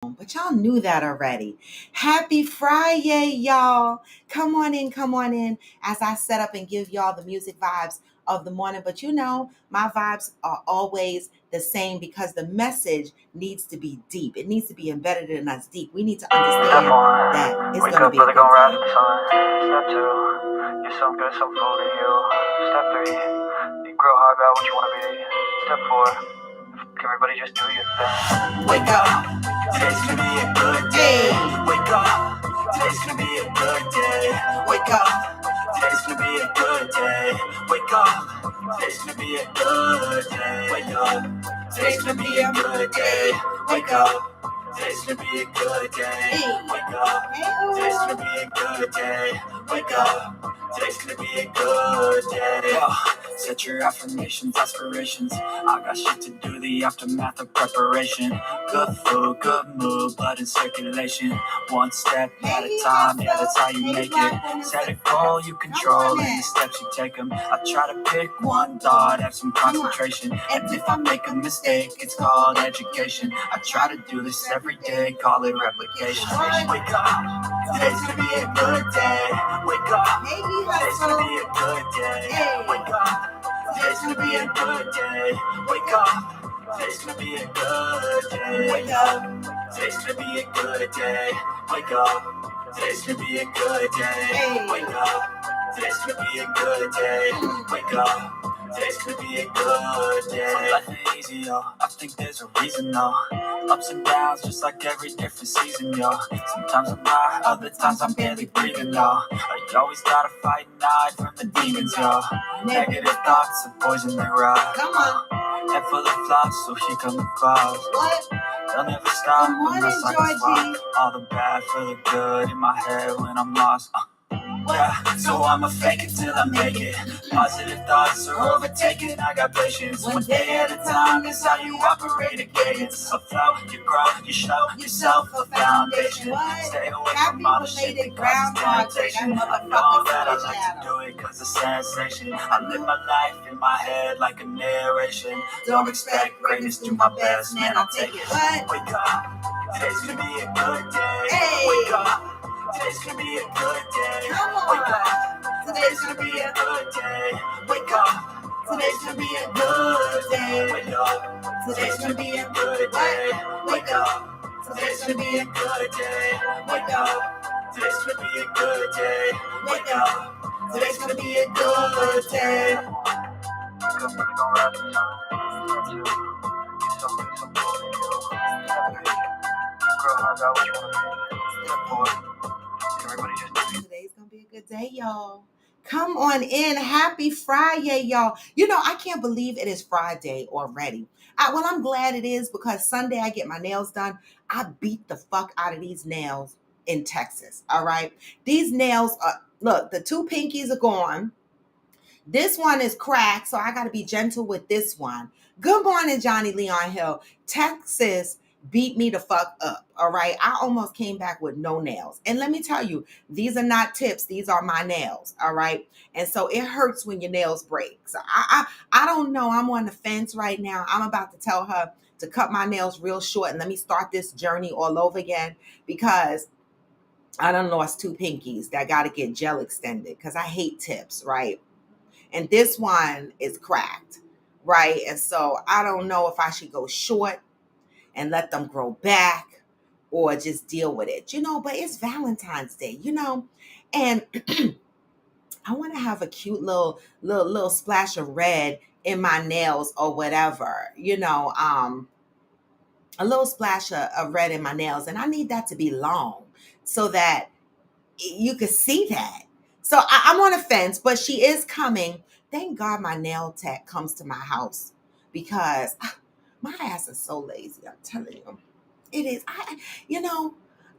But y'all knew that already. Happy Friday, y'all. Come on in as I set up and give y'all the music vibes of the morning. But my vibes are always the same because the message needs to be deep. It needs to be embedded in us deep. We need to understand that it's going to be a good day. Step 2, you're some good, some fool to you. Step 3, you grow hard about what you want to be. Step 4, everybody just do your thing. Wake up, today's gonna be a good day. Wake up, today's gonna be a good day. Wake up, today's gonna be a good day. Wake up, today's gonna be a good day. Wake up, today's gonna be a good day. Wake up. Today's gonna be a good day. Wake up. Today's gonna be a good day. Wake up. Today's gonna be a good day. Set your affirmations, aspirations. I got shit to do, the aftermath of preparation. Good food, good mood, blood in circulation. One step at a time, yeah, that's how you make it. Set a goal you control and the steps you take them. I try to pick one thought, have some concentration. And if I make a mistake, it's called education. I try to do this every day, call it replication. Wake up, today's gonna be a good day. Wake up, today's gonna be a good day. Wake up, today's gonna be a good day. Wake up, today's gonna be a good day. Wake up, today's gonna be a good day. Wake up, today's gonna be a good day. Wake up, today's gonna be a good day. Wake up. Today's gonna be a good day. Life ain't easy, yo. I think there's a reason, though. Ups and downs, just like every different season, yo. Sometimes I'm high, other times I'm barely breathing, yo. I always gotta fight and hide from the demons, yo. Negative thoughts are poison they ride. Come on. Head full of flaws, so here come the clouds. What? They'll never stop Good morning, unless I can Georgie. fly. All the bad for the good in my head when I'm lost. Yeah, so I'ma fake it till I make it. Positive thoughts are overtaken. I got patience. One day at a time is how you operate again. It's a flow, you grow, you show yourself a foundation. Stay away from all the shit that causes temptation. I know that I like to do it cause it's sensation. I live my life in my head like a narration. Don't expect greatness, do my best, man, I'll take it. Wake up, today's gonna be a good day. Wake up. Today's gonna be a good day. Wake up. Today's gonna be a good day. Wake up. Today's gonna be a good day. Wake up. Today's gonna be a good day. Wake up. Today's gonna be a good day. Wake up. Today's gonna be a good day. Wake up. Today's gonna be a good day. Wake up, really gonna rap this song. You're so good, so cool to you. Grow hard about what you wanna be. Step 4. Today's gonna be a good day, y'all. Come on in. Happy Friday, y'all. I can't believe it is Friday already. I'm glad it is because Sunday I get my nails done. I beat the fuck out of these nails in Texas. All right. These nails are, look, the two pinkies are gone. This one is cracked, so I got to be gentle with this one. Good morning, Johnny Leon Hill. Texas beat me the fuck up, all right? I almost came back with no nails. And let me tell you, these are not tips. These are my nails, all right? And so it hurts when your nails break. So I don't know. I'm on the fence right now. I'm about to tell her to cut my nails real short and let me start this journey all over again because I done lost two pinkies that got to get gel extended because I hate tips, right? And this one is cracked, right? And so I don't know if I should go short and let them grow back or just deal with it, but it's Valentine's Day, and I want to have a cute little splash of red in my nails or whatever, a little splash of red in my nails. And I need that to be long so that you could see that. So I'm on a fence, but she is coming. Thank God my nail tech comes to my house because my ass is so lazy. I'm telling you, it is. I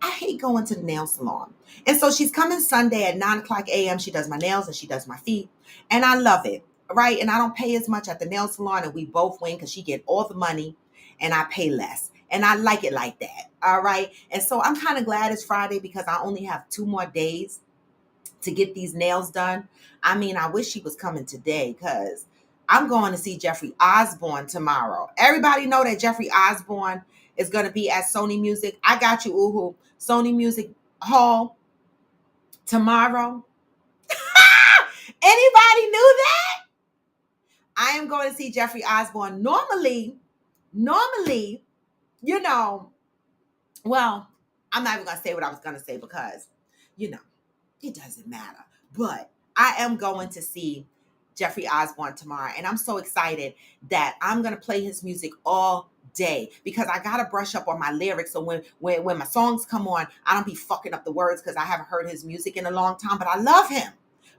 hate going to the nail salon. And so she's coming Sunday at 9:00 a.m. She does my nails and she does my feet. And I love it, right? And I don't pay as much at the nail salon and we both win because she get all the money and I pay less. And I like it like that, all right? And so I'm kind of glad it's Friday because I only have 2 more days to get these nails done. I mean, I wish she was coming today because I'm going to see Jeffrey Osborne tomorrow. Everybody know that Jeffrey Osborne is going to be at Sony Music. I got you, Uhu. Sony Music Hall tomorrow. Anybody knew that? I am going to see Jeffrey Osborne. Normally, you know, well, I'm not even going to say what I was going to say because, it doesn't matter. But I am going to see Jeffrey Osborne tomorrow. And I'm so excited that I'm going to play his music all day because I got to brush up on my lyrics. So when my songs come on, I don't be fucking up the words because I haven't heard his music in a long time, but I love him.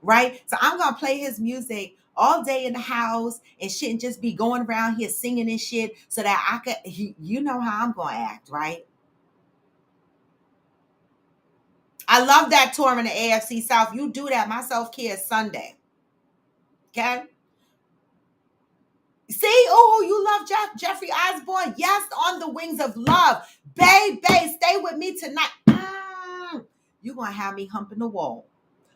Right? So I'm going to play his music all day in the house and shit and just be going around here singing and shit so that I could, you know how I'm going to act, right? I love that tour in the AFC South. You do that. My self-care is Sunday. Okay? See, oh, you love Jeffrey Osborne. Yes, On the Wings of Love. Babe, stay with me tonight. You're going to have me humping the wall,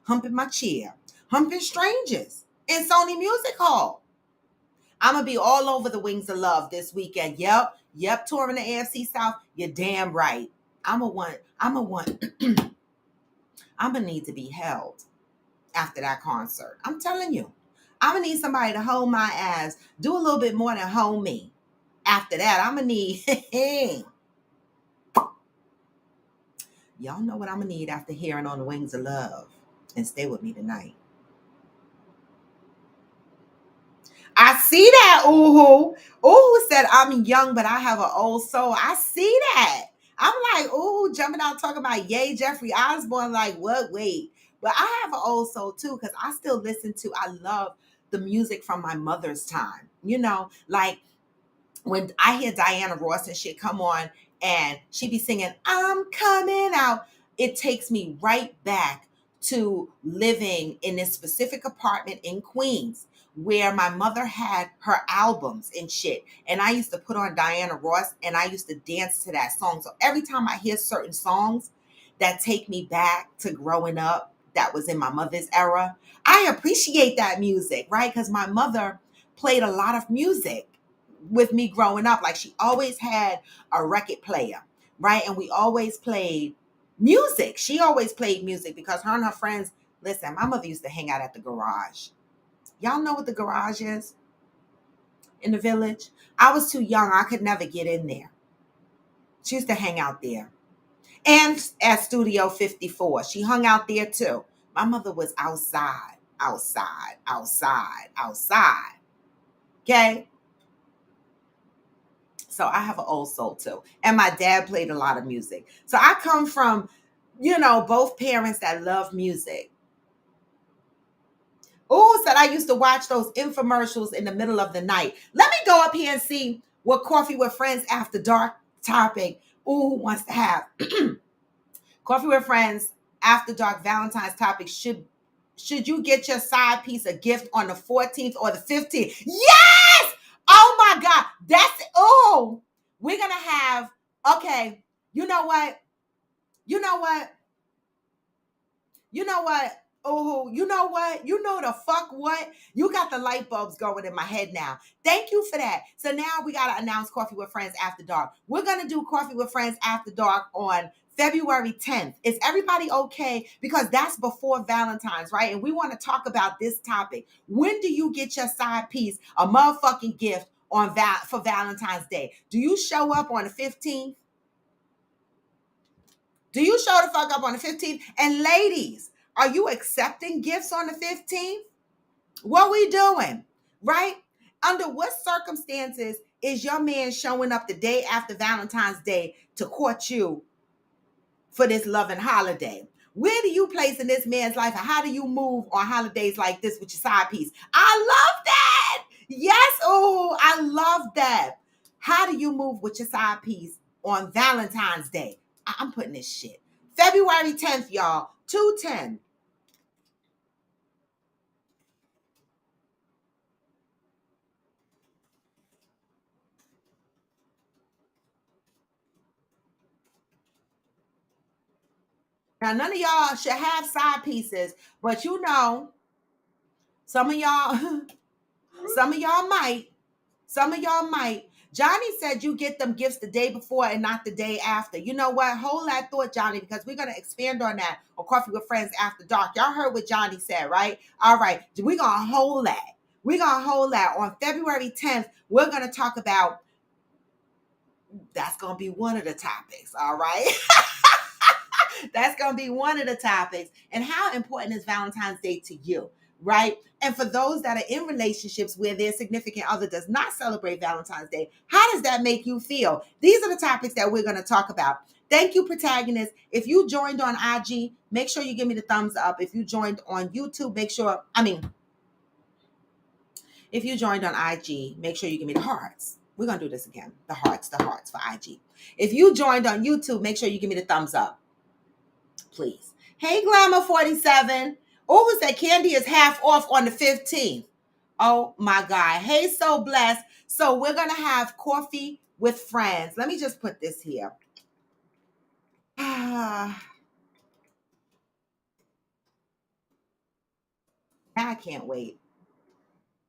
humping my chair, humping strangers in Sony Music Hall. I'm going to be all over the Wings of Love this weekend. Yep, touring the AFC South. You're damn right. I'm going to need to be held after that concert. I'm telling you. I'm going to need somebody to hold my ass. Do a little bit more than hold me. After that, I'm going to need... Y'all know what I'm going to need after hearing On the Wings of Love. And stay with me tonight. I see that, Uhu. Uhu said, I'm young, but I have an old soul. I see that. I'm like, Uhu, jumping out talking about yay, Jeffrey Osborne. Like, what? Wait. But I have an old soul, too, because I still I love the music from my mother's time. Like when I hear Diana Ross and shit come on and she be singing, I'm coming out, it takes me right back to living in this specific apartment in Queens where my mother had her albums and shit. And I used to put on Diana Ross and I used to dance to that song. So every time I hear certain songs that take me back to growing up, that was in my mother's era, I appreciate that music, right? Because my mother played a lot of music with me growing up. Like she always had a record player, right? And we always played music. She always played music because her and her friends, listen, my mother used to hang out at the garage. Y'all know what the garage is in the village? I was too young. I could never get in there. She used to hang out there. And at Studio 54, she hung out there too. My mother was outside. Okay? So I have an old soul too. And my dad played a lot of music. So I come from, both parents that love music. Oh, said I used to watch those infomercials in the middle of the night. Let me go up here and see what Coffee with Friends After Dark topic wants to have. Coffee with Friends After Dark Valentine's topic. Should you get your side piece a gift on the 14th or the 15th? Yes! Oh my God. We're going to have, okay, you know what? Oh, you know what? You know the fuck what? You got the light bulbs going in my head now. Thank you for that. So now we got to announce Coffee with Friends After Dark. We're going to do Coffee with Friends After Dark on February 10th. Is everybody okay? Because that's before Valentine's, right? And we want to talk about this topic. When do you get your side piece a motherfucking gift for Valentine's Day? Do you show up on the 15th? Do you show the fuck up on the 15th? And ladies, are you accepting gifts on the 15th? What we doing, right? Under what circumstances is your man showing up the day after Valentine's Day to court you for this loving holiday? Where do you place in this man's life, and how do you move on holidays like this with your side piece? I love that. Yes, I love that. How do you move with your side piece on Valentine's Day? I'm putting this shit. February 10th, y'all. 2/10. Now, none of y'all should have side pieces, but some of y'all, some of y'all might. Johnny said you get them gifts the day before and not the day after. You know what? Hold that thought, Johnny, because we're going to expand on that on Coffee with Friends After Dark. Y'all heard what Johnny said, right? All right. We're going to hold that. We're going to hold that. On February 10th, we're going to talk about, that's going to be one of the topics, all right? That's going to be one of the topics. And how important is Valentine's Day to you, right? And for those that are in relationships where their significant other does not celebrate Valentine's Day, how does that make you feel? These are the topics that we're going to talk about. Thank you, protagonists. If you joined on IG, make sure you give me the thumbs up. If you joined on YouTube, if you joined on IG, make sure you give me the hearts. We're going to do this again. The hearts for IG. If you joined on YouTube, make sure you give me the thumbs up. Please. Hey, Glamour47. Oh, who said candy is half off on the 15th? Oh my God. Hey, So Blessed. So we're going to have Coffee with Friends. Let me just put this here. Now I can't wait.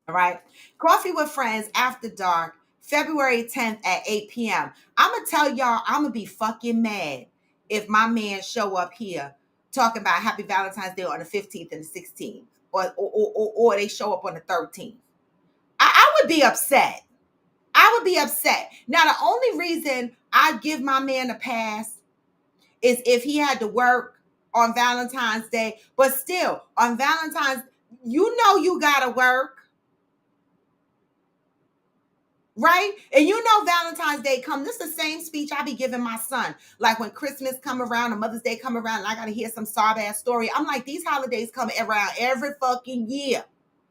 All right. Coffee with Friends After Dark, February 10th at 8 p.m. I'm going to tell y'all, I'm going to be fucking mad if my man show up here talking about Happy Valentine's Day on the 15th and the 16th, or they show up on the 13th. I would be upset. I would be upset. Now, the only reason I give my man a pass is if he had to work on Valentine's Day. But still, on Valentine's, you know you got to work. Right? And you know Valentine's Day come. This is the same speech I be giving my son. Like when Christmas come around and Mother's Day come around and I got to hear some sob-ass story. I'm like, these holidays come around every fucking year.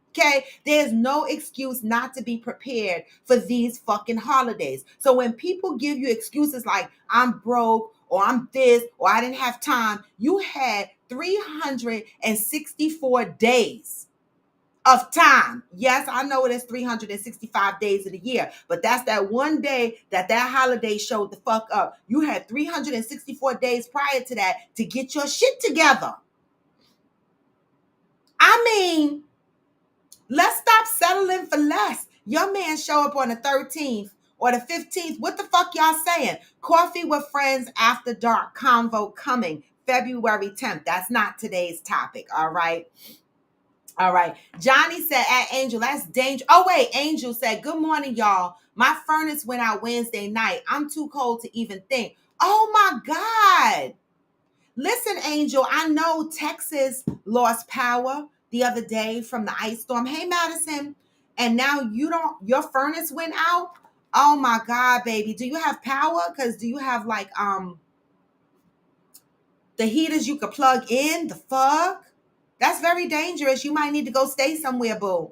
Okay? There's no excuse not to be prepared for these fucking holidays. So when people give you excuses like, I'm broke, or I'm this, or I didn't have time, you had 364 days of time. Yes, I know it is 365 days of the year, but that's that one day that holiday showed the fuck up. You had 364 days prior to that to get your shit together. I mean, let's stop settling for less. Your man show up on the 13th or the 15th. What the fuck y'all saying? Coffee with Friends After Dark convo coming February 10th. That's not today's topic, all right? All right. Johnny said at Angel, that's danger. Oh, wait. Angel said, good morning, y'all. My furnace went out Wednesday night. I'm too cold to even think. Oh, my God. Listen, Angel, I know Texas lost power the other day from the ice storm. Hey, Madison. And now your furnace went out? Oh, my God, baby. Do you have power? Because do you have like the heaters you could plug in? The fuck? That's very dangerous. You might need to go stay somewhere, boo.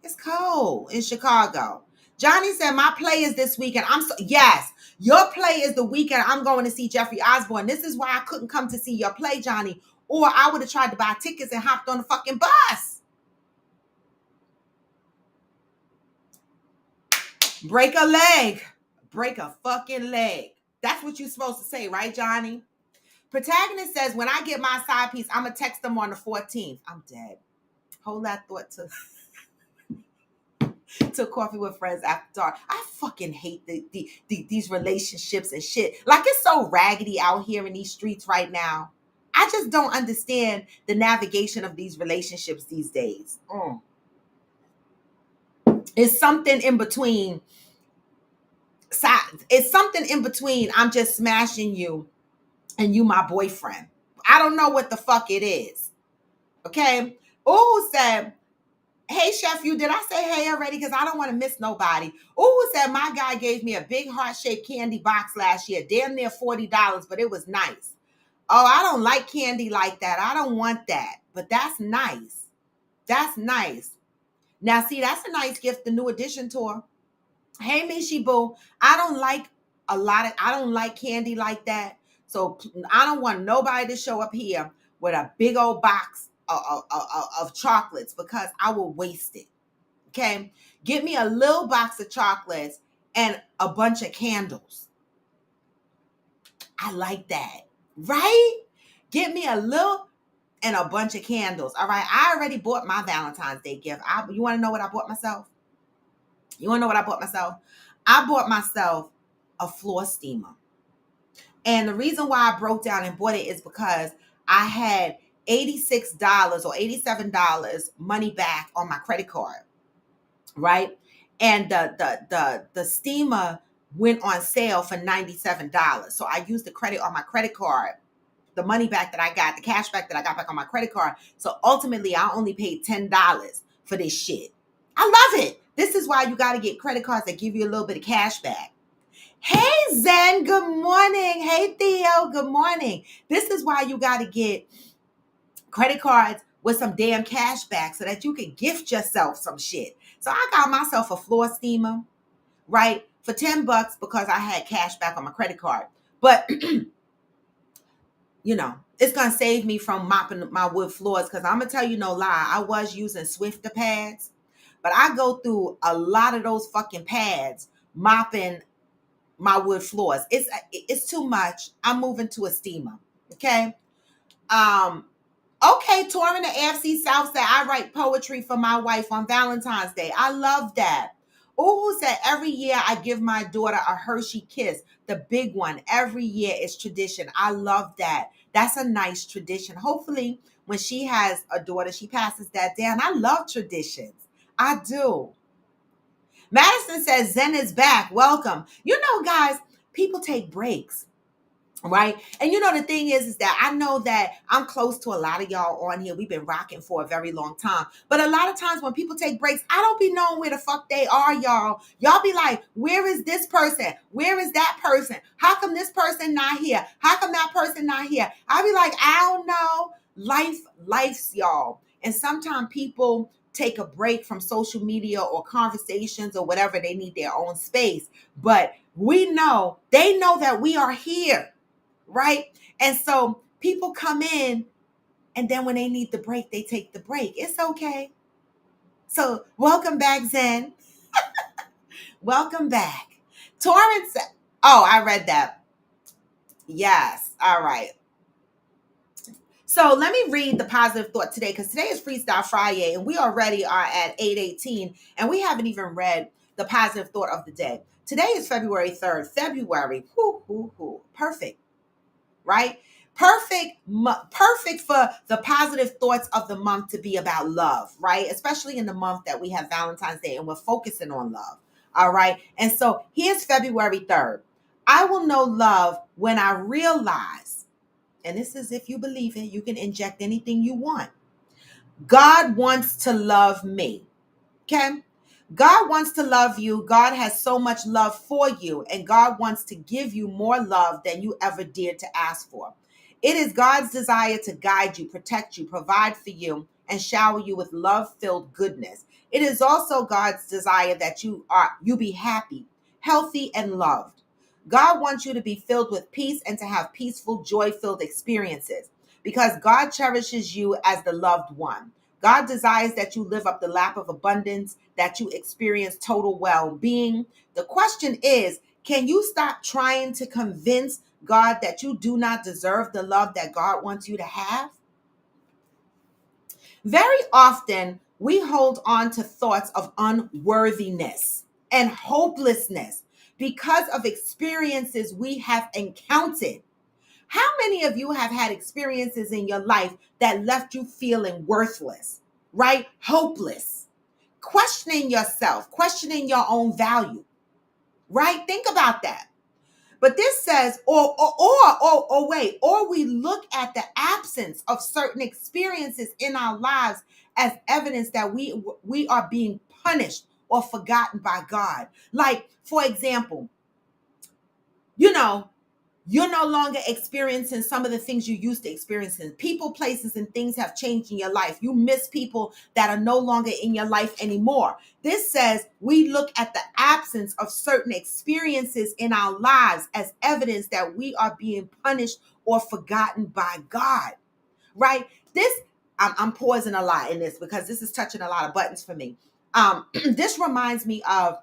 It's cold in Chicago. Johnny said, my play is this weekend. Yes, your play is the weekend. I'm going to see Jeffrey Osborne. This is why I couldn't come to see your play, Johnny. Or I would have tried to buy tickets and hopped on the fucking bus. Break a leg. Break a fucking leg. That's what you're supposed to say, right, Johnny? Protagonist says, when I get my side piece, I'm going to text them on the 14th. I'm dead. Hold that thought to Coffee with Friends After Dark. I fucking hate these relationships and shit. Like, it's so raggedy out here in these streets right now. I just don't understand the navigation of these relationships these days. It's something in between. It's something in between. I'm just smashing you and you my boyfriend. I don't know what the fuck it is. Okay? Who said, hey, Chef, did I say hey already? Because I don't want to miss nobody. Who said my guy gave me a big heart-shaped candy box last year, damn near $40, but it was nice. Oh, I don't like candy like that. I don't want that. But that's nice. That's nice. Now, see, that's a nice gift, the new edition tour. Hey, Mishi Boo, I don't like candy like that. So I don't want nobody to show up here with a big old box of chocolates because I will waste it. Okay? Get me a little box of chocolates and a bunch of candles. I like that. Right? Get me a little and a bunch of candles. All right? I already bought my Valentine's Day gift. You want to know what I bought myself? You want to know what I bought myself? I bought myself a floor steamer. And the reason why I broke down and bought it is because I had $86 or $87 money back on my credit card, right? And the steamer went on sale for $97. So I used the credit on my credit card, the money back that I got, the cash back that I got back on my credit card. So ultimately, I only paid $10 for this shit. I love it. This is why you got to get credit cards that give you a little bit of cash back. Hey, Zen, good morning. Hey, Theo, good morning. This is why you got to get credit cards with some damn cash back so that you can gift yourself some shit. So I got myself a floor steamer, right, for $10 because I had cash back on my credit card. But you know, it's going to save me from mopping my wood floors because I'm going to tell you no lie. I was using Swiffer pads, but I go through a lot of those fucking pads mopping my wood floors. It's too much. I'm moving to a steamer. Okay. Okay, Tor in the AFC South said, I write poetry for my wife on Valentine's Day. I love that. Uhu said, every year I give my daughter a Hershey kiss, the big one. Every year is tradition. I love that. That's a nice tradition. Hopefully, when she has a daughter, she passes that down. I love traditions. I do. Madison says, Zen is back. Welcome. You know, guys, people take breaks. Right. And you know, the thing is that I know that I'm close to a lot of y'all on here. We've been rocking for a very long time. But a lot of times when people take breaks, I don't be knowing where the fuck they are, y'all. Y'all be like, where is this person? Where is that person? How come this person not here? How come that person not here? I be like, I don't know. Life's y'all. And sometimes people take a break from social media or conversations or whatever. They need their own space. But they know that we are here. Right? And so people come in and then when they need the break, they take the break. It's okay. So welcome back, Zen. Welcome back. Torrance. Oh, I read that. Yes. All right. So let me read the positive thought today because today is Freestyle Friday and we already are at 8:18 and we haven't even read the positive thought of the day. Today is February 3rd. February. Perfect. Right? Perfect for the positive thoughts of the month to be about love, right? Especially in the month that we have Valentine's Day and we're focusing on love. All right. And so here's February 3rd. I will know love when I realize, and this is if you believe it, you can inject anything you want. God wants to love me. Okay. God wants to love you. God has so much love for you, and God wants to give you more love than you ever dared to ask for. It is God's desire to guide you, protect you, provide for you, and shower you with love-filled goodness. It is also God's desire that you be happy, healthy, and loved. God wants you to be filled with peace and to have peaceful, joy-filled experiences because God cherishes you as the loved one. God desires that you live up the lap of abundance, that you experience total well-being. The question is, can you stop trying to convince God that you do not deserve the love that God wants you to have? Very often, we hold on to thoughts of unworthiness and hopelessness because of experiences we have encountered. How many of you have had experiences in your life that left you feeling worthless, right? Hopeless, questioning yourself, questioning your own value, right? Think about that. But this says, or we look at the absence of certain experiences in our lives as evidence that we are being punished or forgotten by God. Like, for example, you're no longer experiencing some of the things you used to experience. People, places, and things have changed in your life. You miss people that are no longer in your life anymore. This says we look at the absence of certain experiences in our lives as evidence that we are being punished or forgotten by God, right? I'm pausing a lot in this because this is touching a lot of buttons for me. This reminds me of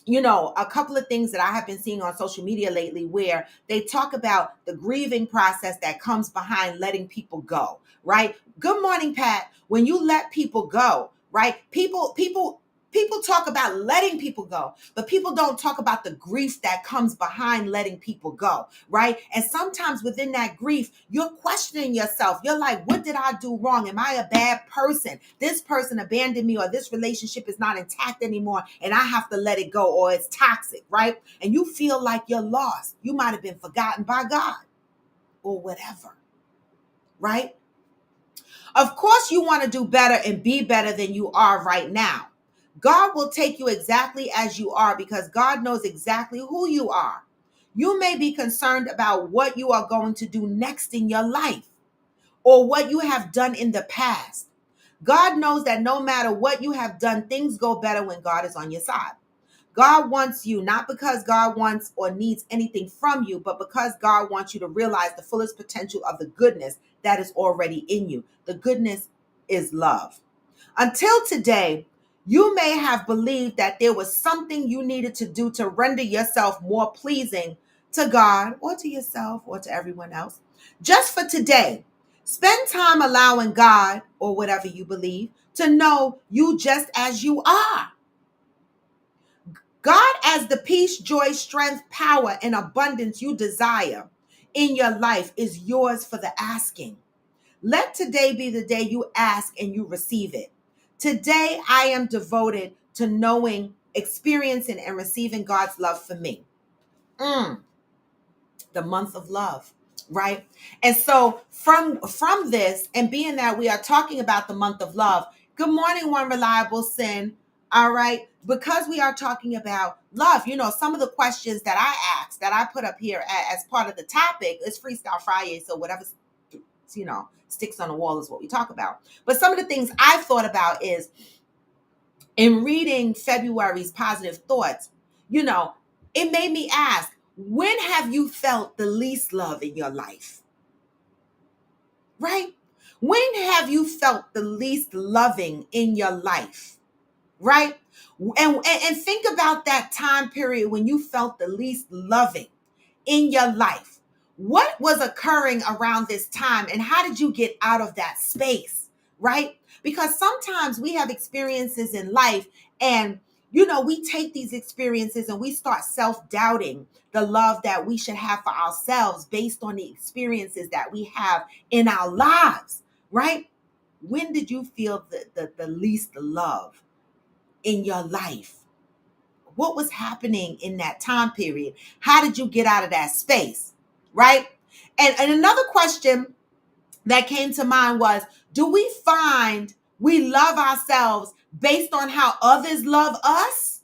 a couple of things that I have been seeing on social media lately where they talk about the grieving process that comes behind letting people go, right? Good morning, Pat. When you let people go, right? People People talk about letting people go, but people don't talk about the grief that comes behind letting people go, right? And sometimes within that grief, you're questioning yourself. You're like, what did I do wrong? Am I a bad person? This person abandoned me, or this relationship is not intact anymore, and I have to let it go, or it's toxic, right? And you feel like you're lost. You might have been forgotten by God or whatever, right? Of course, you want to do better and be better than you are right now. God will take you exactly as you are because God knows exactly who you are. You may be concerned about what you are going to do next in your life or what you have done in the past. God knows that no matter what you have done, things go better when God is on your side. God wants you, not because God wants or needs anything from you, but because God wants you to realize the fullest potential of the goodness that is already in you. The goodness is love. Until today, you may have believed that there was something you needed to do to render yourself more pleasing to God or to yourself or to everyone else. Just for today, spend time allowing God or whatever you believe to know you just as you are. God, as the peace, joy, strength, power, and abundance you desire in your life, is yours for the asking. Let today be the day you ask and you receive it. Today, I am devoted to knowing, experiencing, and receiving God's love for me. The month of love, right? And so from this, and being that we are talking about the month of love, good morning, one reliable sin. All right, because we are talking about love, some of the questions that I asked, that I put up here as part of the topic is Freestyle Friday. So whatever, sticks on the wall is what we talk about. But some of the things I thought about is, in reading February's positive thoughts, it made me ask, when have you felt the least love in your life? Right? When have you felt the least loving in your life? Right? And think about that time period when you felt the least loving in your life. What was occurring around this time, and how did you get out of that space? Right? Because sometimes we have experiences in life, and we take these experiences and we start self-doubting the love that we should have for ourselves based on the experiences that we have in our lives, right? When did you feel the least love in your life? What was happening in that time period? How did you get out of that space, right? And another question that came to mind was, do we find we love ourselves based on how others love us?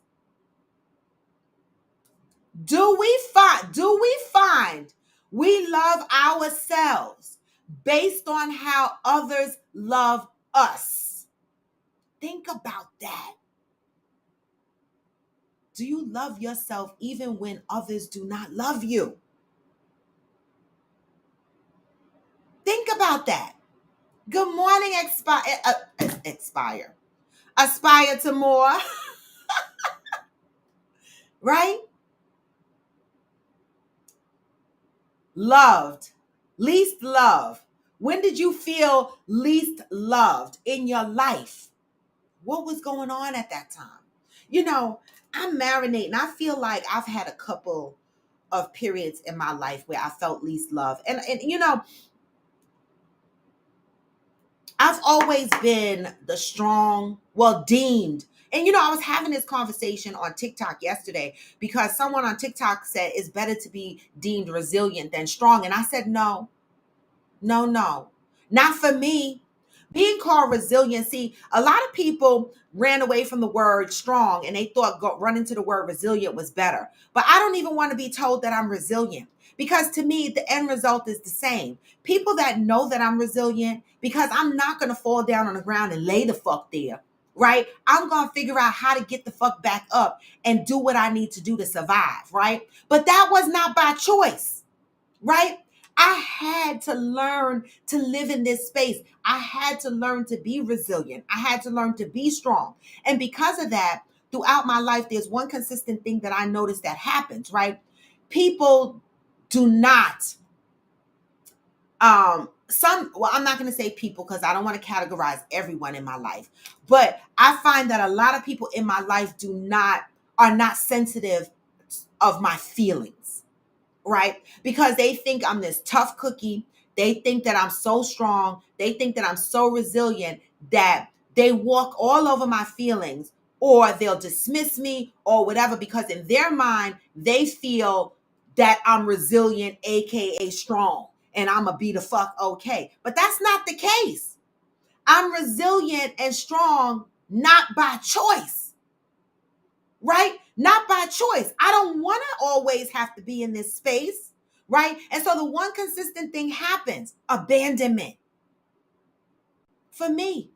Do we find we love ourselves based on how others love us? Think about that. Do you love yourself even when others do not love you? Think about that. Good morning, expire. Aspire to more, right? Loved, least loved. When did you feel least loved in your life? What was going on at that time? I'm marinating. I feel like I've had a couple of periods in my life where I felt least loved. And I've always been the strong, deemed. And I was having this conversation on TikTok yesterday because someone on TikTok said it's better to be deemed resilient than strong. And I said, no, not for me. Being called resiliency, a lot of people ran away from the word strong and they thought running to the word resilient was better. But I don't even want to be told that I'm resilient, because to me, the end result is the same. People that know that I'm resilient, because I'm not going to fall down on the ground and lay the fuck there, right? I'm going to figure out how to get the fuck back up and do what I need to do to survive, right? But that was not by choice, right? I had to learn to live in this space. I had to learn to be resilient. I had to learn to be strong. And because of that, throughout my life, there's one consistent thing that I noticed that happens, right? People do not I'm not going to say people because I don't want to categorize everyone in my life, but I find that a lot of people in my life are not sensitive of my feelings, right? Because they think I'm this tough cookie. They think that I'm so strong. They think that I'm so resilient that they walk all over my feelings, or they'll dismiss me or whatever, because in their mind, they feel that I'm resilient, AKA strong, and I'm going to be the fuck okay. But that's not the case. I'm resilient and strong, not by choice, right? Not by choice. I don't want to always have to be in this space, right? And so the one consistent thing happens: abandonment. For me,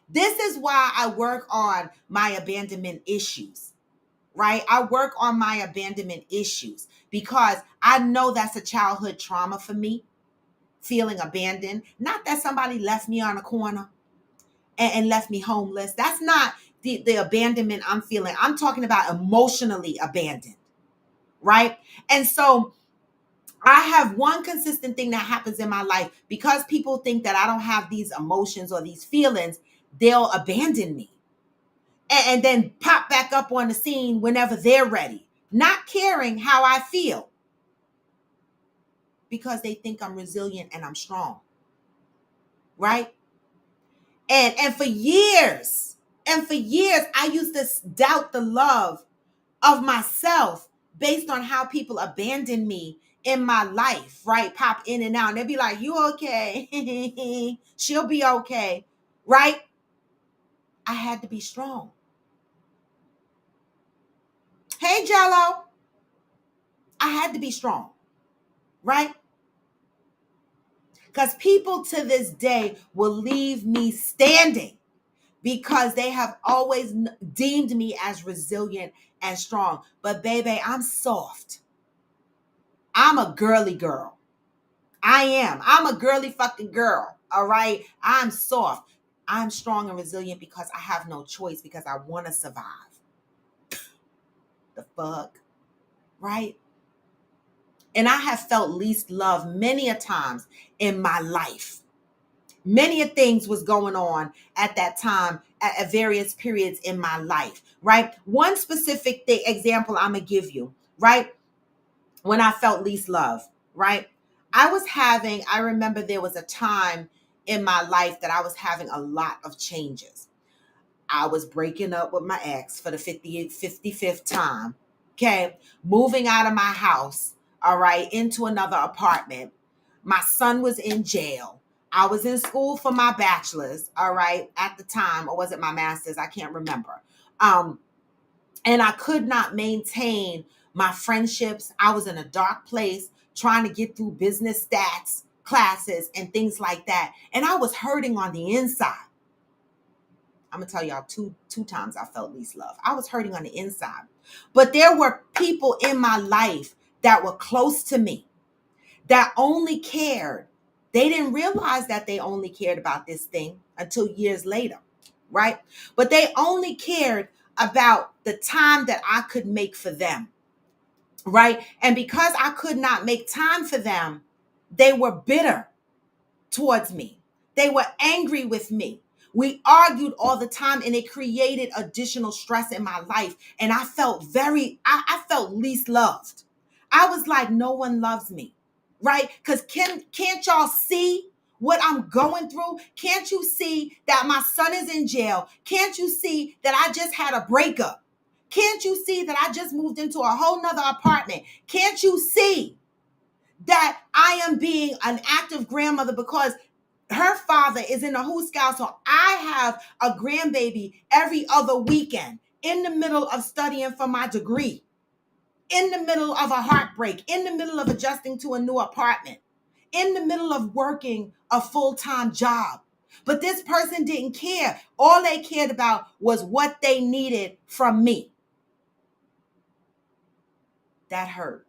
this is why I work on my abandonment issues, right? I work on my abandonment issues because I know that's a childhood trauma for me, feeling abandoned. Not that somebody left me on a corner and left me homeless. That's not the abandonment I'm feeling. I'm talking about emotionally abandoned, right? And so I have one consistent thing that happens in my life: because people think that I don't have these emotions or these feelings, they'll abandon me and then pop back up on the scene whenever they're ready, not caring how I feel, because they think I'm resilient and I'm strong, right? And for years, I used to doubt the love of myself based on how people abandon me in my life, right? Pop in and out. And they'd be like, "You okay?" "She'll be okay," right? I had to be strong. Hey, Jello. I had to be strong, right? Because people to this day will leave me standing because they have always deemed me as resilient and strong. But baby, I'm soft. I'm a girly girl. I am. I'm a girly fucking girl. All right. I'm soft. I'm strong and resilient because I have no choice, because I want to survive. The fuck? Right? And I have felt least love many a times in my life. Many a things was going on at that time at various periods in my life, right? One specific example I'm going to give you, right? When I felt least love, right? I remember there was a time in my life that I was having a lot of changes. I was breaking up with my ex for the 55th time. Okay. Moving out of my house, all right, into another apartment. My son was in jail. I was in school for my bachelor's, all right, at the time, or was it my master's? I can't remember. And I could not maintain my friendships. I was in a dark place trying to get through business stats classes and things like that. And I was hurting on the inside. I'm gonna tell y'all two times I felt least love. I was hurting on the inside. But there were people in my life that were close to me that only cared. They didn't realize that they only cared about this thing until years later, right? But they only cared about the time that I could make for them, right? And because I could not make time for them, they were bitter towards me. They were angry with me. We argued all the time, and it created additional stress in my life. And I felt I felt least loved. I was like, no one loves me, right? Because can't y'all see what I'm going through? Can't you see that my son is in jail? Can't you see that I just had a breakup? Can't you see that I just moved into a whole nother apartment? Can't you see that I am being an active grandmother because her father is in the Who Scout, so I have a grandbaby every other weekend in the middle of studying for my degree, in the middle of a heartbreak, in the middle of adjusting to a new apartment, in the middle of working a full-time job. But this person didn't care. All they cared about was what they needed from me. That hurt.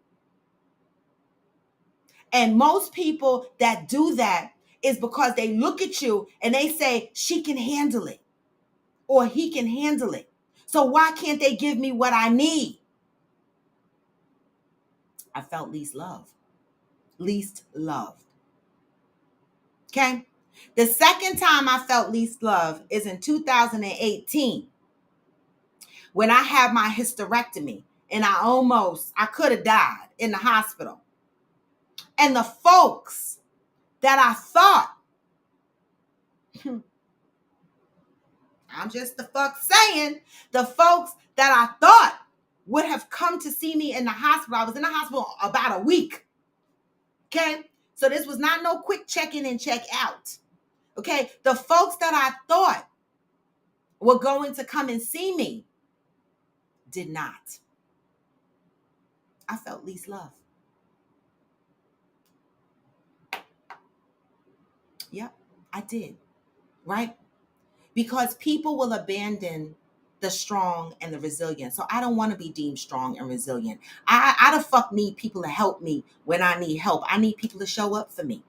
And most people that do that is because they look at you and they say, she can handle it or he can handle it. So why can't they give me what I need? I felt least love. least loved. Okay? The second time I felt least loved is in 2018 when I had my hysterectomy and I could have died in the hospital. And the folks that I thought, I'm just the fuck saying, the folks that I thought would have come to see me in the hospital. I was in the hospital about a week. Okay? So this was not no quick check in and check out. Okay? The folks that I thought were going to come and see me did not. I felt least love. Yep, I did. Right? Because people will abandon the strong and the resilient. So I don't want to be deemed strong and resilient. I the fuck need people to help me when I need help. I need people to show up for me.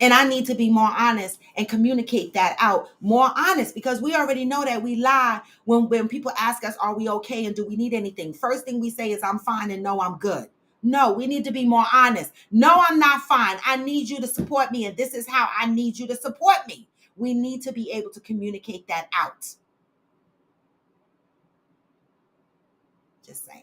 And I need to be more honest and communicate that out. More honest, because we already know that we lie when people ask us, are we okay and do we need anything? First thing we say is, I'm fine and no, I'm good. No, we need to be more honest. No, I'm not fine. I need you to support me, and this is how I need you to support me. We need to be able to communicate that out. Just saying.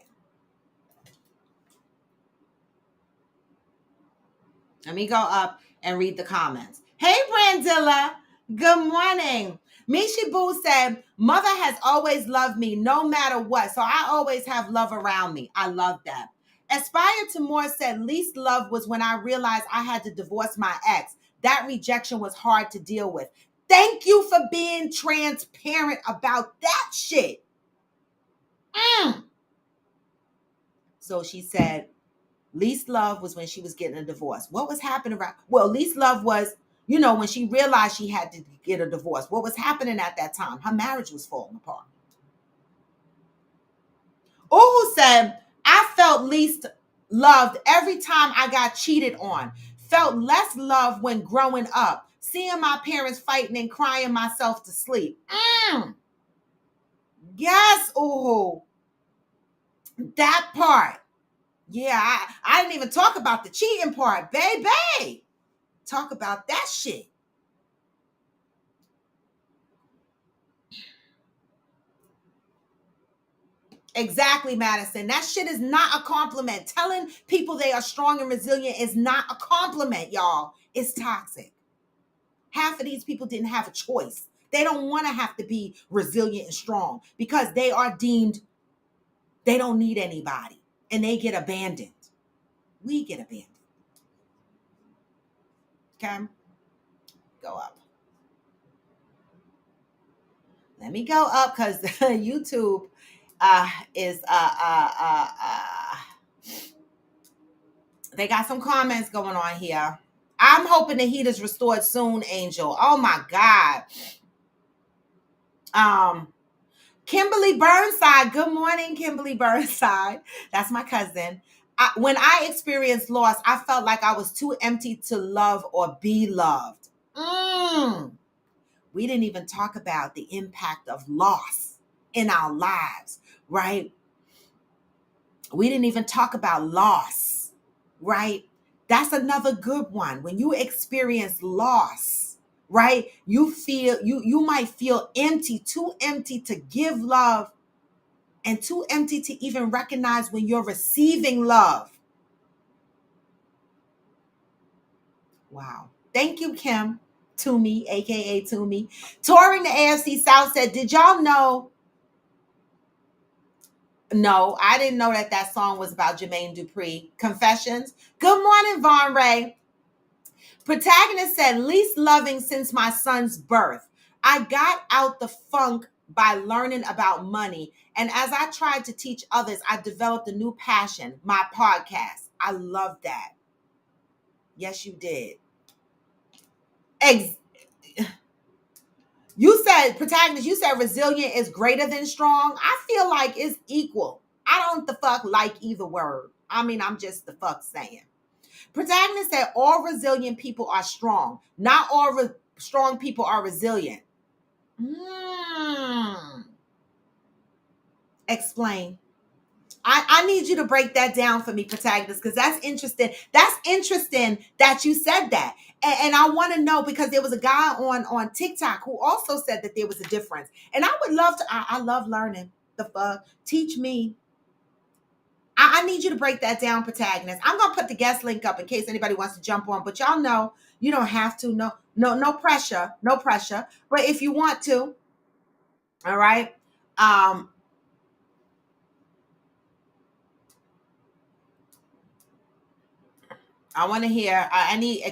Let me go up and read the comments. Hey, Brandilla. Good morning. Mishi Boo said, mother has always loved me no matter what. So I always have love around me. I love that. Aspire to More said, least love was when I realized I had to divorce my ex. That rejection was hard to deal with. Thank you for being transparent about that shit. So she said, least love was when she was getting a divorce. What was happening around? Well, least love was, when she realized she had to get a divorce. What was happening at that time? Her marriage was falling apart. Uhu said, I felt least loved every time I got cheated on. Felt less love when growing up. Seeing my parents fighting and crying myself to sleep. Yes, Uhu. That part. Yeah, I didn't even talk about the cheating part, baby. Talk about that shit. Exactly, Madison. That shit is not a compliment. Telling people they are strong and resilient is not a compliment, y'all. It's toxic. Half of these people didn't have a choice. They don't want to have to be resilient and strong because they are deemed they don't need anybody and they get abandoned. We get abandoned. Okay? Go up. Let me go up because YouTube is they got some comments going on here. I'm hoping the heat is restored soon, Angel. Oh my God. Kimberly Burnside. Good morning, Kimberly Burnside. That's my cousin. When I experienced loss, I felt like I was too empty to love or be loved. We didn't even talk about the impact of loss in our lives, right? We didn't even talk about loss, right? That's another good one. When you experience loss, right? You might feel empty, too empty to give love and too empty to even recognize when you're receiving love. Wow. Thank you, Kim. Toomey, aka Toomey. Touring the AFC South said, did y'all know? No, I didn't know that song was about Jermaine Dupri. Confessions. Good morning, Vaughn Ray. Protagonist said, least loving since my son's birth. I got out the funk by learning about money. And as I tried to teach others, I developed a new passion, my podcast. I love that. Yes, you did. You said, protagonist, you said resilient is greater than strong. I feel like it's equal. I don't the fuck like either word. I mean, I'm just the fuck saying. Protagonist said all resilient people are strong. Not all strong people are resilient. Explain. I need you to break that down for me, protagonist, because that's interesting. That's interesting that you said that. And I want to know because there was a guy on TikTok who also said that there was a difference. And I would love to, I love learning. The fuck? Teach me. I need you to break that down, protagonist. I'm gonna put the guest link up in case anybody wants to jump on, but y'all know you don't have to. No, no, no pressure. No pressure. But if you want to, all right. Um, I want to hear. I need.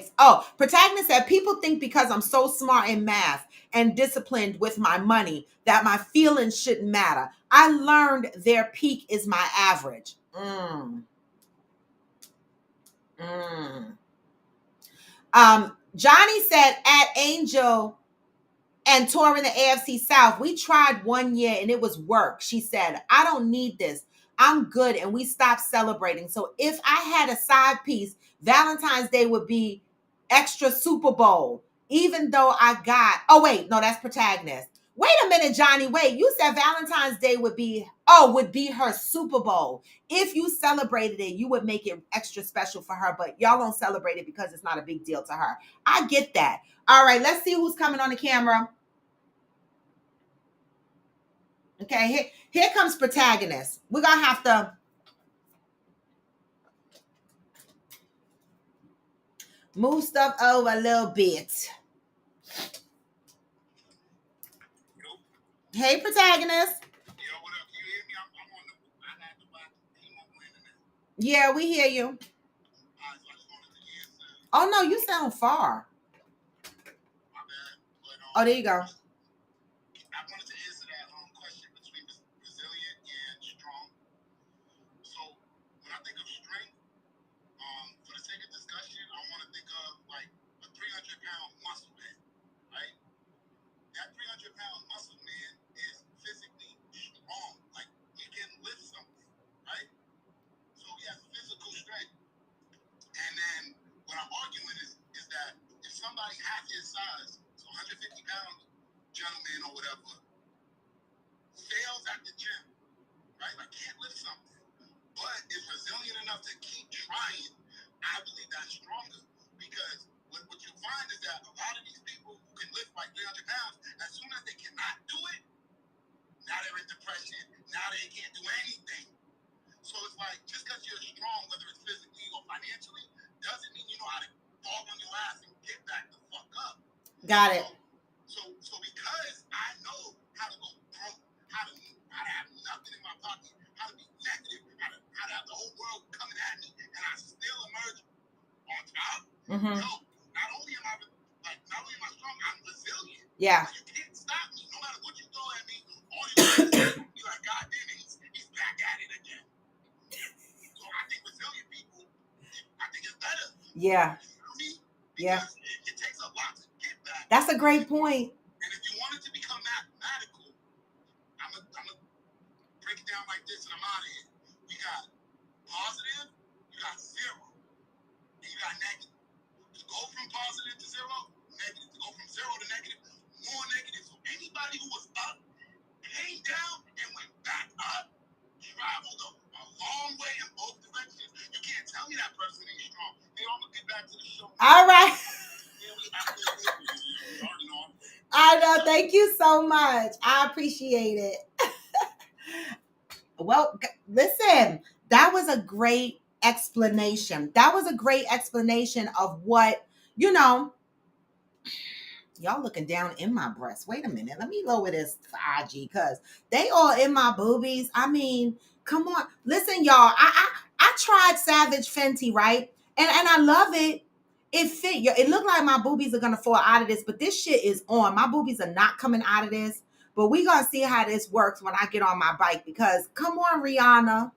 Protagonist said people think because I'm so smart in math and disciplined with my money that my feelings shouldn't matter. I learned their peak is my average. Mm. Johnny said at Angel and touring the AFC South, we tried 1 year and it was work. She said, I don't need this. I'm good. And we stopped celebrating. So if I had a side piece, Valentine's Day would be extra Super Bowl, even though I got, oh, wait, no, that's protagonist. Wait a minute, Johnny. Wait, you said Valentine's Day would be her Super Bowl. If you celebrated it, you would make it extra special for her, but y'all don't celebrate it because it's not a big deal to her. I get that. All right, let's see who's coming on the camera. Okay, here comes protagonist. We're gonna have to move stuff over a little bit. Hey, protagonist. Yeah, we hear you. Oh no, you sound far. Oh, there you go. Got it. Mm-hmm. Yeah. Yeah. Yeah. That's a great point. All right. I know. Thank you so much. I appreciate it. Well, listen, that was a great explanation. That was a great explanation of what, you know, y'all looking down in my breast. Wait a minute. Let me lower this for IG because they all in my boobies. I mean, come on. Listen, y'all. I tried Savage Fenty, right? And I love it. It fit. It looked like my boobies are gonna fall out of this, but this shit is on. My boobies are not coming out of this. But we gonna see how this works when I get on my bike because come on, Rihanna.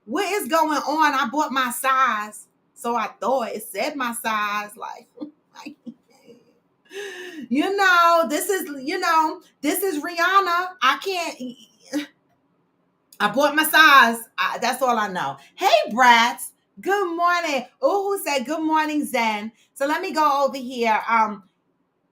What is going on? I bought my size. So I thought it said my size. Like this is Rihanna. I can't. I bought my size. That's all I know. Hey, brats. Good morning. Oh, who said good morning, Zen? So let me go over here.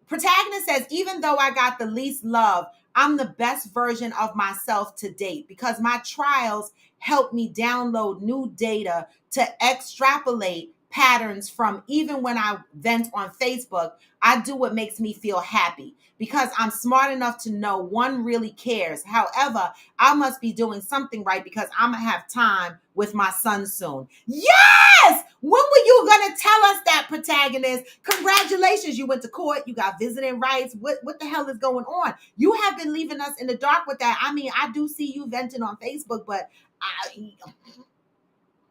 Protagonist says, even though I got the least love, I'm the best version of myself to date because my trials help me download new data to extrapolate patterns from. Even when I vent on Facebook, I do what makes me feel happy because I'm smart enough to know one really cares. However, I must be doing something right because I'm going to have time with my son soon. Yes! When were you going to tell us that, protagonist? Congratulations. You went to court. You got visiting rights. What the hell is going on? You have been leaving us in the dark with that. I mean, I do see you venting on Facebook, but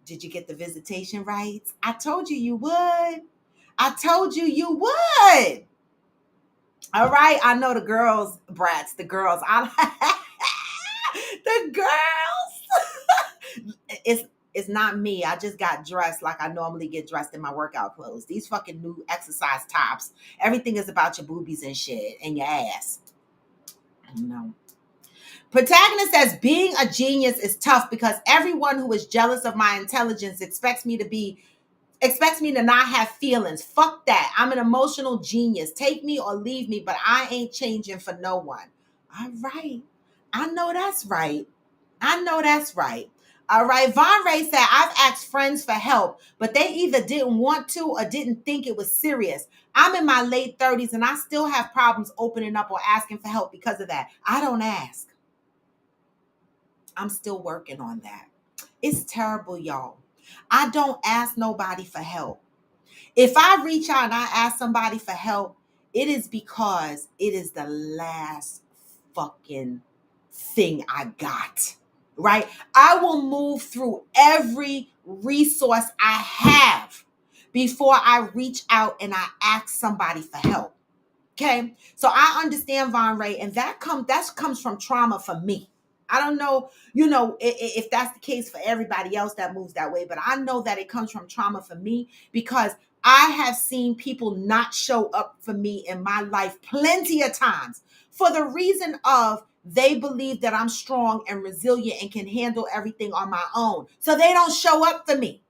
did you get the visitation rights? I told you you would. I told you would. All right. I know the girls, brats, the girls. The girls. It's not me. I just got dressed like I normally get dressed in my workout clothes. These fucking new exercise tops. Everything is about your boobies and shit and your ass. No. Protagonist says, being a genius is tough because everyone who is jealous of my intelligence expects me to not have feelings. Fuck that. I'm an emotional genius. Take me or leave me, but I ain't changing for no one. All right. I know that's right. All right. Von Ray said, I've asked friends for help, but they either didn't want to or didn't think it was serious. I'm in my late 30s and I still have problems opening up or asking for help because of that. I don't ask. I'm still working on that. It's terrible, y'all. I don't ask nobody for help. If I reach out and I ask somebody for help, it is because it is the last fucking thing I got, right? I will move through every resource I have before I reach out and I ask somebody for help. Okay? So I understand, Von Ray, and that comes from trauma for me. I don't know, if that's the case for everybody else that moves that way, but I know that it comes from trauma for me because I have seen people not show up for me in my life plenty of times for the reason of they believe that I'm strong and resilient and can handle everything on my own. So they don't show up for me,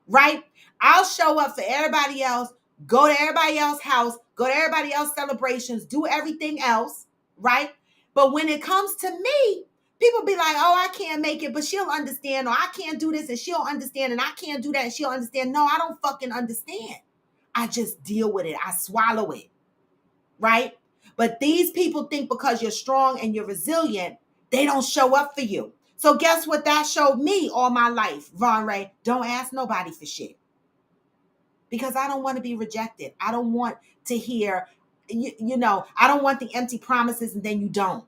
right? I'll show up for everybody else, go to everybody else's house, go to everybody else's celebrations, do everything else, right? But when it comes to me, people be like, oh, I can't make it, but she'll understand, or I can't do this and she'll understand, and I can't do that and she'll understand. No, I don't fucking understand. I just deal with it. I swallow it, right? But these people think because you're strong and you're resilient, they don't show up for you. So guess what that showed me all my life, Von Ray? Don't ask nobody for shit. Because I don't want to be rejected. I don't want to hear, I don't want the empty promises and then you don't.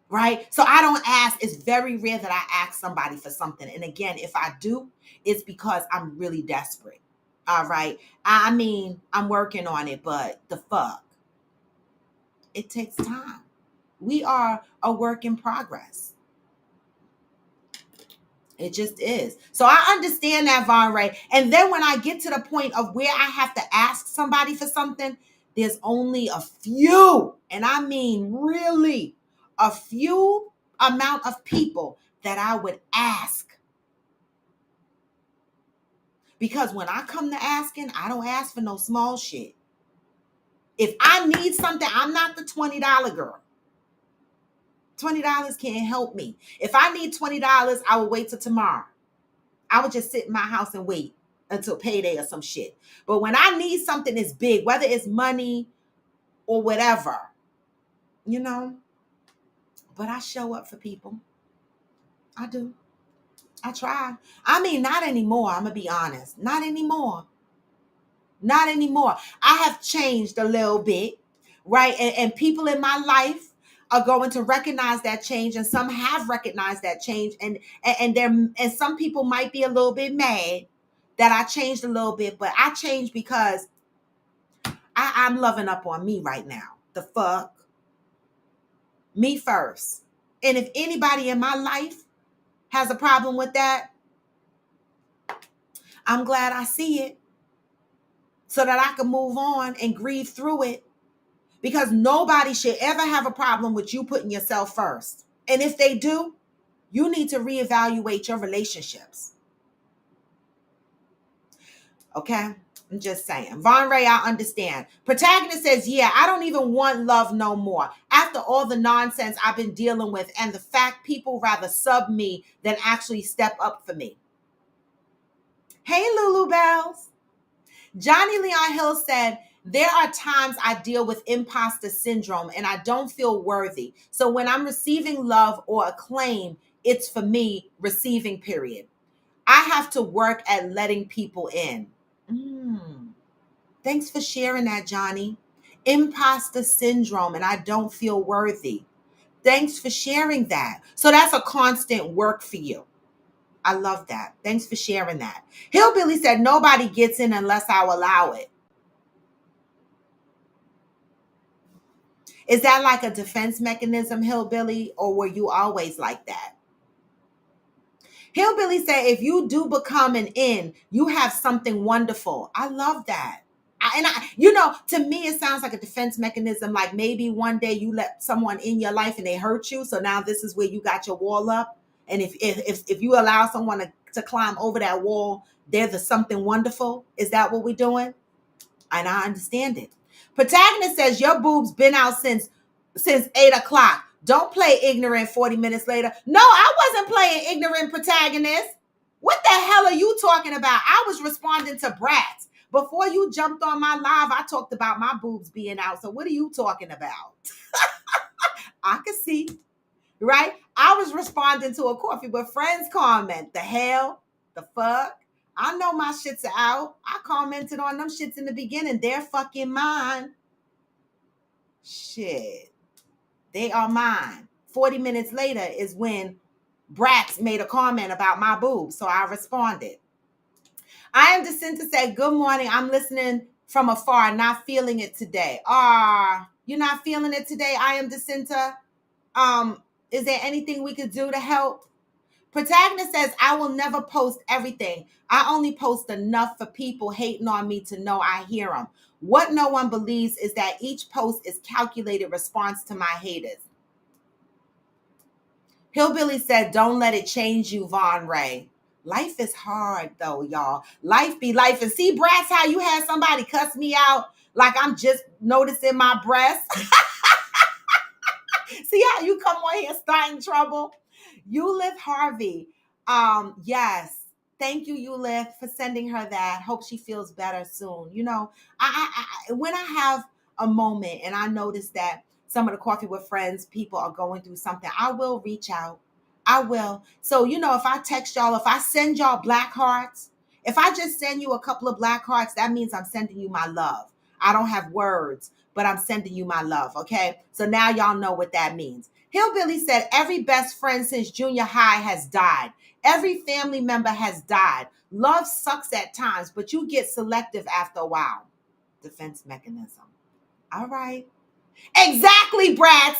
Right? So I don't ask. It's very rare that I ask somebody for something. And again, if I do, it's because I'm really desperate. All right. I mean, I'm working on it, but the fuck? It takes time. We are a work in progress. It just is. So I understand that, Von Ray. And then when I get to the point of where I have to ask somebody for something, there's only a few, and I mean really a few amount of people that I would ask. Because when I come to asking, I don't ask for no small shit. If I need something, I'm not the $20 girl. $20 can't help me. If I need $20, I will wait till tomorrow. I would just sit in my house and wait until payday or some shit. But when I need something that's big, whether it's money or whatever, but I show up for people. I do. I try. I mean, not anymore. I'm going to be honest. Not anymore. I have changed a little bit, right? And people in my life are going to recognize that change, and some have recognized that change, and some people might be a little bit mad that I changed a little bit, but I changed because I'm loving up on me right now. The fuck? Me first. And if anybody in my life has a problem with that, I'm glad I see it so that I can move on and grieve through it. Because nobody should ever have a problem with you putting yourself first. And if they do, you need to reevaluate your relationships. Okay? I'm just saying. Von Ray, I understand. Protagonist says, yeah, I don't even want love no more. After all the nonsense I've been dealing with and the fact people rather sub me than actually step up for me. Hey, Lulu Bells. Johnny Leon Hill said, there are times I deal with imposter syndrome and I don't feel worthy. So when I'm receiving love or acclaim, it's for me receiving, period. I have to work at letting people in. Thanks for sharing that, Johnny. Imposter syndrome and I don't feel worthy. Thanks for sharing that. So that's a constant work for you. I love that. Thanks for sharing that. Hillbilly said, nobody gets in unless I allow it. Is that like a defense mechanism, Hillbilly, or were you always like that? Hillbilly said, if you do become an in, you have something wonderful. I love that. To me, it sounds like a defense mechanism. Like maybe one day you let someone in your life and they hurt you. So now this is where you got your wall up. And if you allow someone to climb over that wall, there's something wonderful. Is that what we're doing? And I understand it. Protagonist says your boobs been out since 8 o'clock. Don't play ignorant 40 minutes later. No, I wasn't playing ignorant, Protagonist. What the hell are you talking about? I was responding to brats. Before you jumped on my live, I talked about my boobs being out. So what are you talking about? I can see, right? I was responding to a Coffee with Friends comment. The hell? The fuck? I know my shits are out. I commented on them shits in the beginning. They're fucking mine. Shit. They are mine. 40 minutes later is when Brats made a comment about my boobs. So I responded. I am destined to say, good morning. I'm listening from afar, not feeling it today. You're not feeling it today? I am Jacinta. Is there anything we could do to help? Protagonist says, I will never post everything. I only post enough for people hating on me to know I hear them. What no one believes is that each post is calculated response to my haters. Hillbilly said, don't let it change you, Von Ray. Life is hard though, y'all. Life be life. And see, Brats, how you had somebody cuss me out like I'm just noticing my breasts. See how you come on here starting trouble? Eulith Harvey. Yes. Thank you, Eulith, for sending her that. Hope she feels better soon. When I have a moment and I notice that some of the Coffee with Friends people are going through something, I will reach out. I will. So, if I text y'all, if I send y'all black hearts, if I just send you a couple of black hearts, that means I'm sending you my love. I don't have words, but I'm sending you my love, okay? So now y'all know what that means. Hillbilly said, every best friend since junior high has died. Every family member has died. Love sucks at times, but you get selective after a while. Defense mechanism. All right. Exactly, Brad.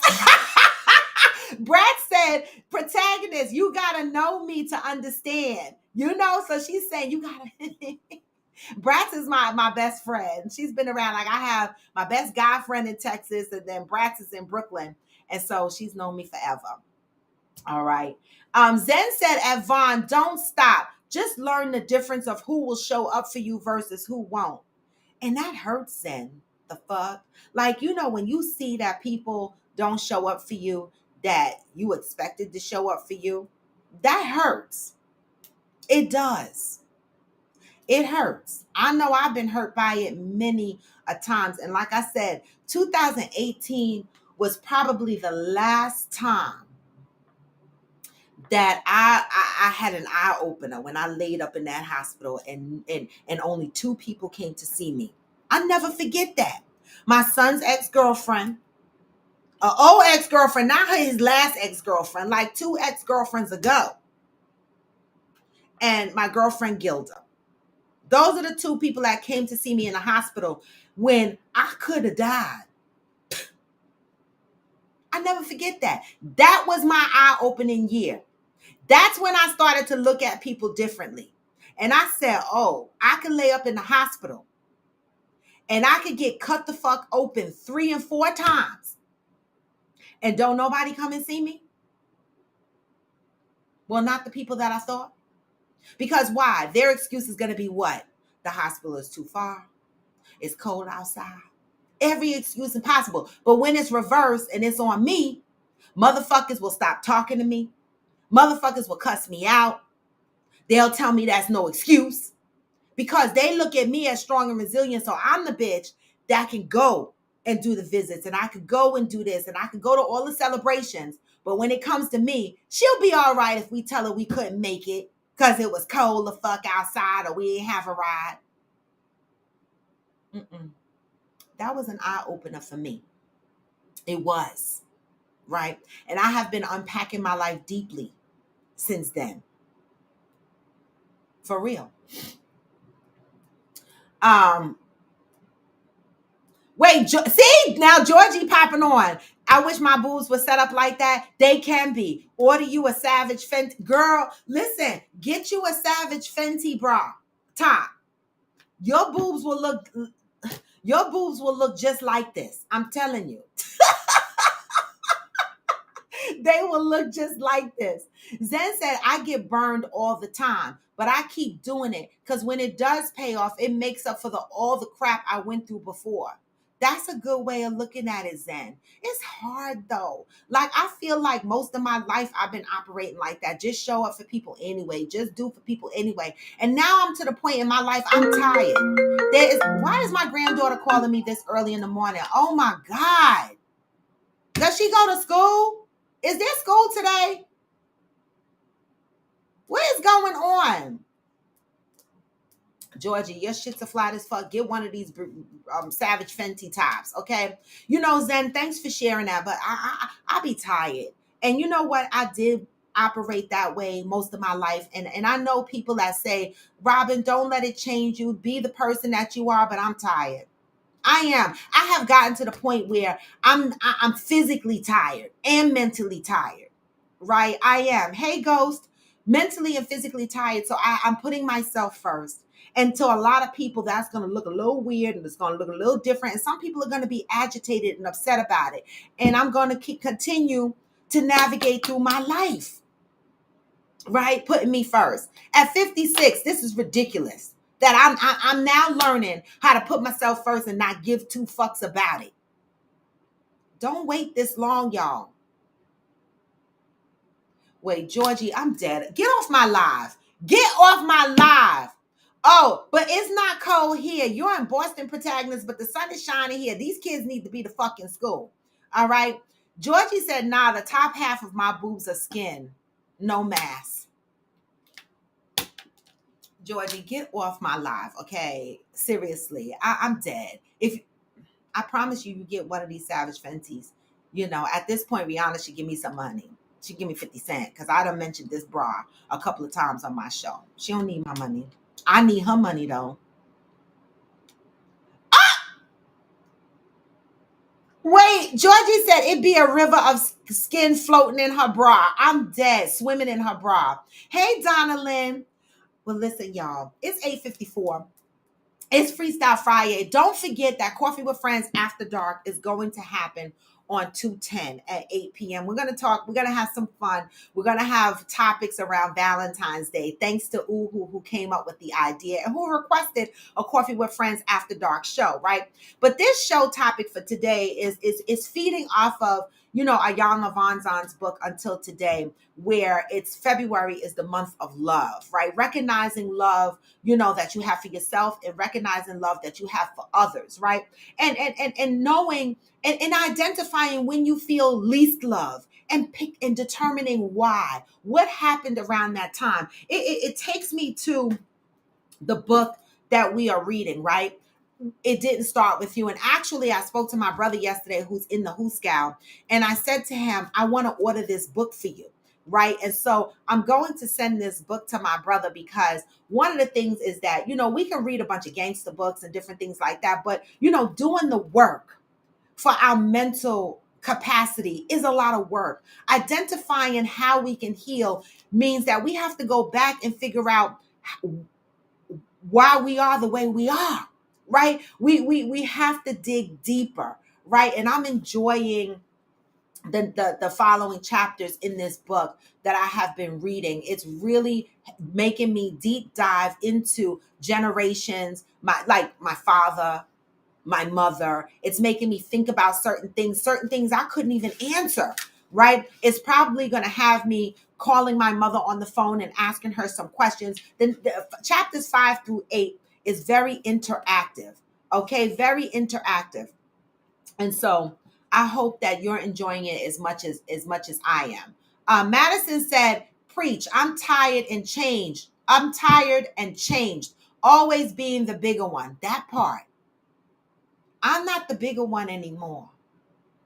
Brad said, protagonist, you got to know me to understand. So she's saying you got to... Bratz is my best friend. She's been around. Like I have my best guy friend in Texas, and then Bratz is in Brooklyn. And so she's known me forever. All right. Zen said at Vaughn, don't stop. Just learn the difference of who will show up for you versus who won't. And that hurts, Zen. The fuck? Like, when you see that people don't show up for you, that you expected to show up for you, that hurts. It does. It hurts. I know I've been hurt by it many a times. And like I said, 2018 was probably the last time that I had an eye opener when I laid up in that hospital and only 2 people came to see me. I'll never forget that. My son's ex-girlfriend, an old ex-girlfriend, not his last ex-girlfriend, like 2 ex-girlfriends ago, and my girlfriend Gilda. Those are the 2 people that came to see me in the hospital when I could have died. I never forget that. That was my eye-opening year. That's when I started to look at people differently. And I said, oh, I can lay up in the hospital and I could get cut the fuck open 3 and 4 times and don't nobody come and see me. Well, not the people that I thought. Because why? Their excuse is going to be what? The hospital is too far. It's cold outside. Every excuse impossible. But when it's reversed and it's on me, motherfuckers will stop talking to me. Motherfuckers will cuss me out. They'll tell me that's no excuse because they look at me as strong and resilient. So I'm the bitch that can go and do the visits, and I could go and do this, and I could go to all the celebrations. But when it comes to me, she'll be all right if we tell her we couldn't make it because it was cold the fuck outside or we didn't have a ride. That was an eye opener for me. It was, right? And I have been unpacking my life deeply since then. For real. Wait, see? Now Georgie popping on. I wish my boobs were set up like that. They can be. Order you a Savage Fenty. Girl, listen. Get you a Savage Fenty bra. Top. Your boobs will look just like this. I'm telling you. They will look just like this. Zen said, I get burned all the time, but I keep doing it because when it does pay off, it makes up for all the crap I went through before. That's a good way of looking at it, Zen. It's hard though. Like, I feel like most of my life I've been operating like that. Just show up for people anyway. Just do for people anyway. And now I'm to the point in my life, I'm tired. Why is my granddaughter calling me this early in the morning? Oh my God. Does she go to school? Is there school today? What is going on? Georgie, your shit's a flat as fuck. Get one of these Savage Fenty tops, okay? You know, Zen, thanks for sharing that, but I be tired. And you know what? I did operate that way most of my life. And I know people that say, Robin, don't let it change you. Be the person that you are, but I'm tired. I am. I have gotten to the point where I'm physically tired and mentally tired, right? I am. Hey, Ghost, mentally and physically tired. So I'm putting myself first. And to a lot of people, that's going to look a little weird and it's going to look a little different. And some people are going to be agitated and upset about it. And I'm going to continue to navigate through my life, right? Putting me first. At 56, this is ridiculous. That I'm now learning how to put myself first and not give two fucks about it. Don't wait this long, y'all. Wait, Georgie, I'm dead. Get off my live. Get off my live. Oh, but it's not cold here. You're in Boston, protagonist, but the sun is shining here. These kids need to be to fucking school. All right. Georgie said, nah, the top half of my boobs are skin. No mask. Georgie, get off my live, okay? Seriously, I'm dead. If I promise you, you get one of these Savage Fenties. You know, at this point, Rihanna should give me some money. She give me 50 cents because I done mentioned this bra a couple of times on my show. She don't need my money. I need her money though. Ah! Wait, Georgie said it'd be a river of skin floating in her bra. I'm dead, swimming in her bra. Hey, Donna Lynn. Well, listen, y'all, it's 8:54. It's Freestyle Friday. Don't forget that Coffee with Friends After Dark is going to happen on 210 at 8 p.m. We're going to talk. We're going to have some fun. We're going to have topics around Valentine's Day. Thanks to Uhu, who came up with the idea and who requested a Coffee with Friends After Dark show, right? But this show topic for today is feeding off of, you know, Ayanna Vanzan's book Until Today, where it's February is the month of love, right? Recognizing love, you know, that you have for yourself and recognizing love that you have for others, right? And knowing and identifying when you feel least love and determining why. What happened around that time? It takes me to the book that we are reading, right? It didn't start with you. And actually, I spoke to my brother yesterday who's in the Who Scout, and I said to him, I want to order this book for you, right? And so I'm going to send this book to my brother because one of the things is that, you know, we can read a bunch of gangster books and different things like that, but, you know, doing the work for our mental capacity is a lot of work. Identifying how we can heal means that we have to go back and figure out why we are the way we are, right? We have to dig deeper, right? And I'm enjoying the following chapters in this book that I have been reading. It's really making me deep dive into generations, my father, my mother. It's making me think about certain things I couldn't even answer, right? It's probably going to have me calling my mother on the phone and asking her some questions. Then the chapters 5 through 8 is very interactive. Okay, very interactive. And so I hope that you're enjoying it as much as I am. Madison said, "Preach. I'm tired and changed. I'm tired and changed. Always being the bigger one." That part. I'm not the bigger one anymore.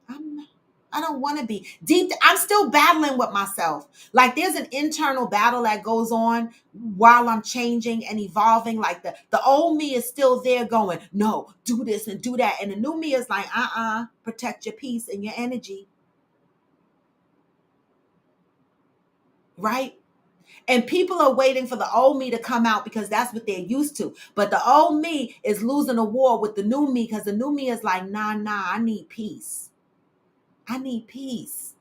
I'm not, I don't want to be deep. I'm still battling with myself. Like there's an internal battle that goes on while I'm changing and evolving. Like the old me is still there going, no, do this and do that. And the new me is like, protect your peace and your energy. Right? And people are waiting for the old me to come out because that's what they're used to. But the old me is losing a war with the new me because the new me is like, nah, I need peace. I need peace.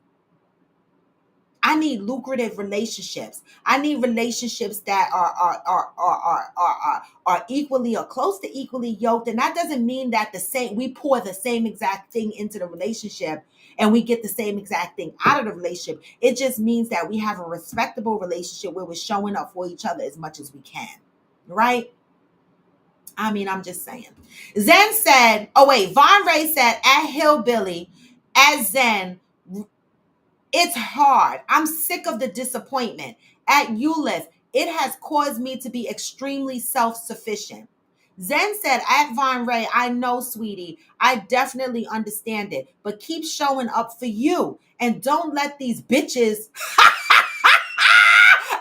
I need lucrative relationships. I need relationships that are equally or close to equally yoked. And that doesn't mean that we pour the same exact thing into the relationship and we get the same exact thing out of the relationship. It just means that we have a respectable relationship where we're showing up for each other as much as we can. Right? I mean, I'm just saying. Zen said, Von Ray said, at Hillbilly, as Zen, it's hard. I'm sick of the disappointment. At Eulith, it has caused me to be extremely self-sufficient. Zen said, at Von Ray, I know, sweetie. I definitely understand it. But keep showing up for you. And don't let these bitches...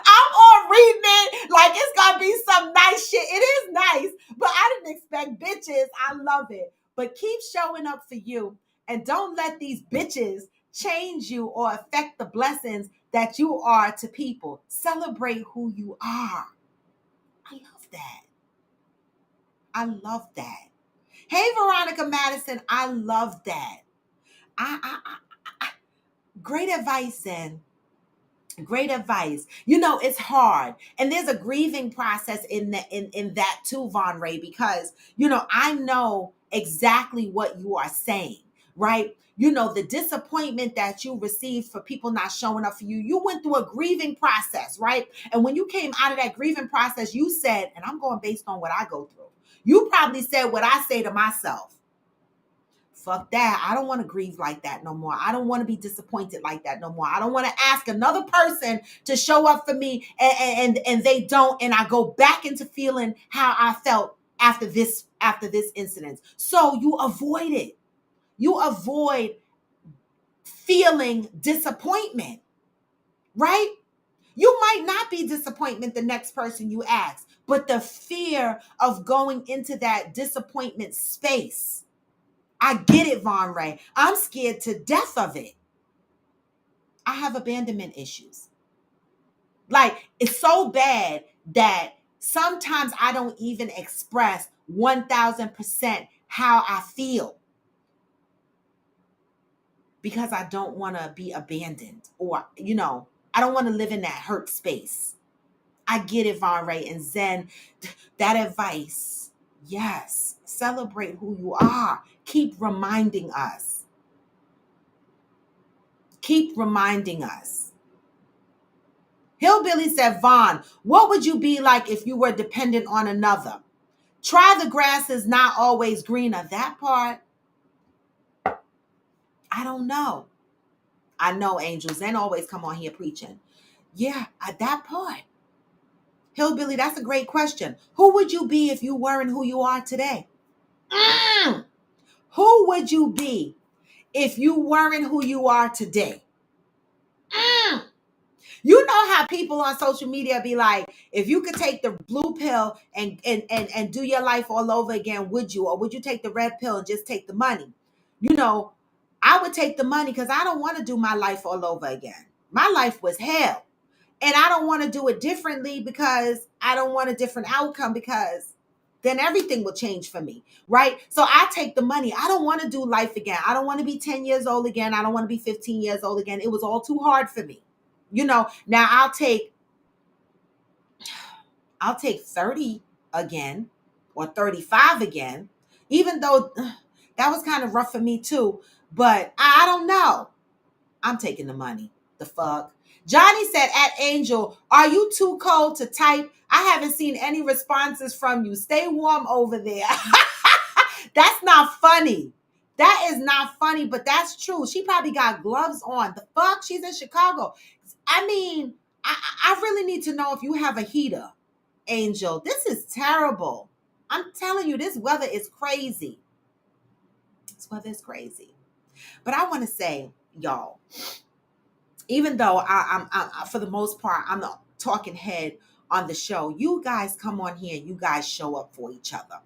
I'm all reading it like it's going to be some nice shit. It is nice, but I didn't expect bitches. I love it. But keep showing up for you. And don't let these bitches change you or affect the blessings that you are to people. Celebrate who you are. I love that. I love that. Hey, Veronica Madison, I love that. Great advice, then. Great advice. It's hard. And there's a grieving process in that too, Von Ray, because, I know exactly what you are saying, right? The disappointment that you received for people not showing up for you, you went through a grieving process, right? And when you came out of that grieving process, you said, and I'm going based on what I go through, you probably said what I say to myself. Fuck that. I don't want to grieve like that no more. I don't want to be disappointed like that no more. I don't want to ask another person to show up for me and they don't. And I go back into feeling how I felt after this incident. So you avoid it. You avoid feeling disappointment, right? You might not be disappointment the next person you ask, but the fear of going into that disappointment space. I get it, Von Ray. I'm scared to death of it. I have abandonment issues. Like, it's so bad that sometimes I don't even express 1000% how I feel because I don't want to be abandoned or, I don't want to live in that hurt space. I get it, Von Ray. And Zen, that advice, yes, celebrate who you are. Keep reminding us. Keep reminding us. Hillbilly said, Vaughn, what would you be like if you were dependent on another? Try the grass is not always greener. That part, I don't know. I know, angels, and always come on here preaching. Yeah, at that part. Hillbilly, that's a great question. Who would you be if you weren't who you are today? Who would you be if you weren't who you are today? You know how people on social media be like, if you could take the blue pill and do your life all over again, would you? Or would you take the red pill and just take the money? I would take the money because I don't want to do my life all over again. My life was hell. And I don't want to do it differently because I don't want a different outcome because then everything will change for me, right? So I take the money. I don't want to do life again. I don't want to be 10 years old again. I don't want to be 15 years old again. It was all too hard for me. Now I'll take 30 again or 35 again, even though that was kind of rough for me too. But I don't know. I'm taking the money. The fuck? Johnny said, at Angel, are you too cold to type? I haven't seen any responses from you. Stay warm over there. That's not funny. That is not funny, but that's true. She probably got gloves on. The fuck? She's in Chicago. I mean, I really need to know if you have a heater, Angel. This is terrible. I'm telling you, this weather is crazy. This weather is crazy. But I want to say, y'all, even though I'm for the most part, I'm the talking head on the show, you guys come on here and you guys show up for each other.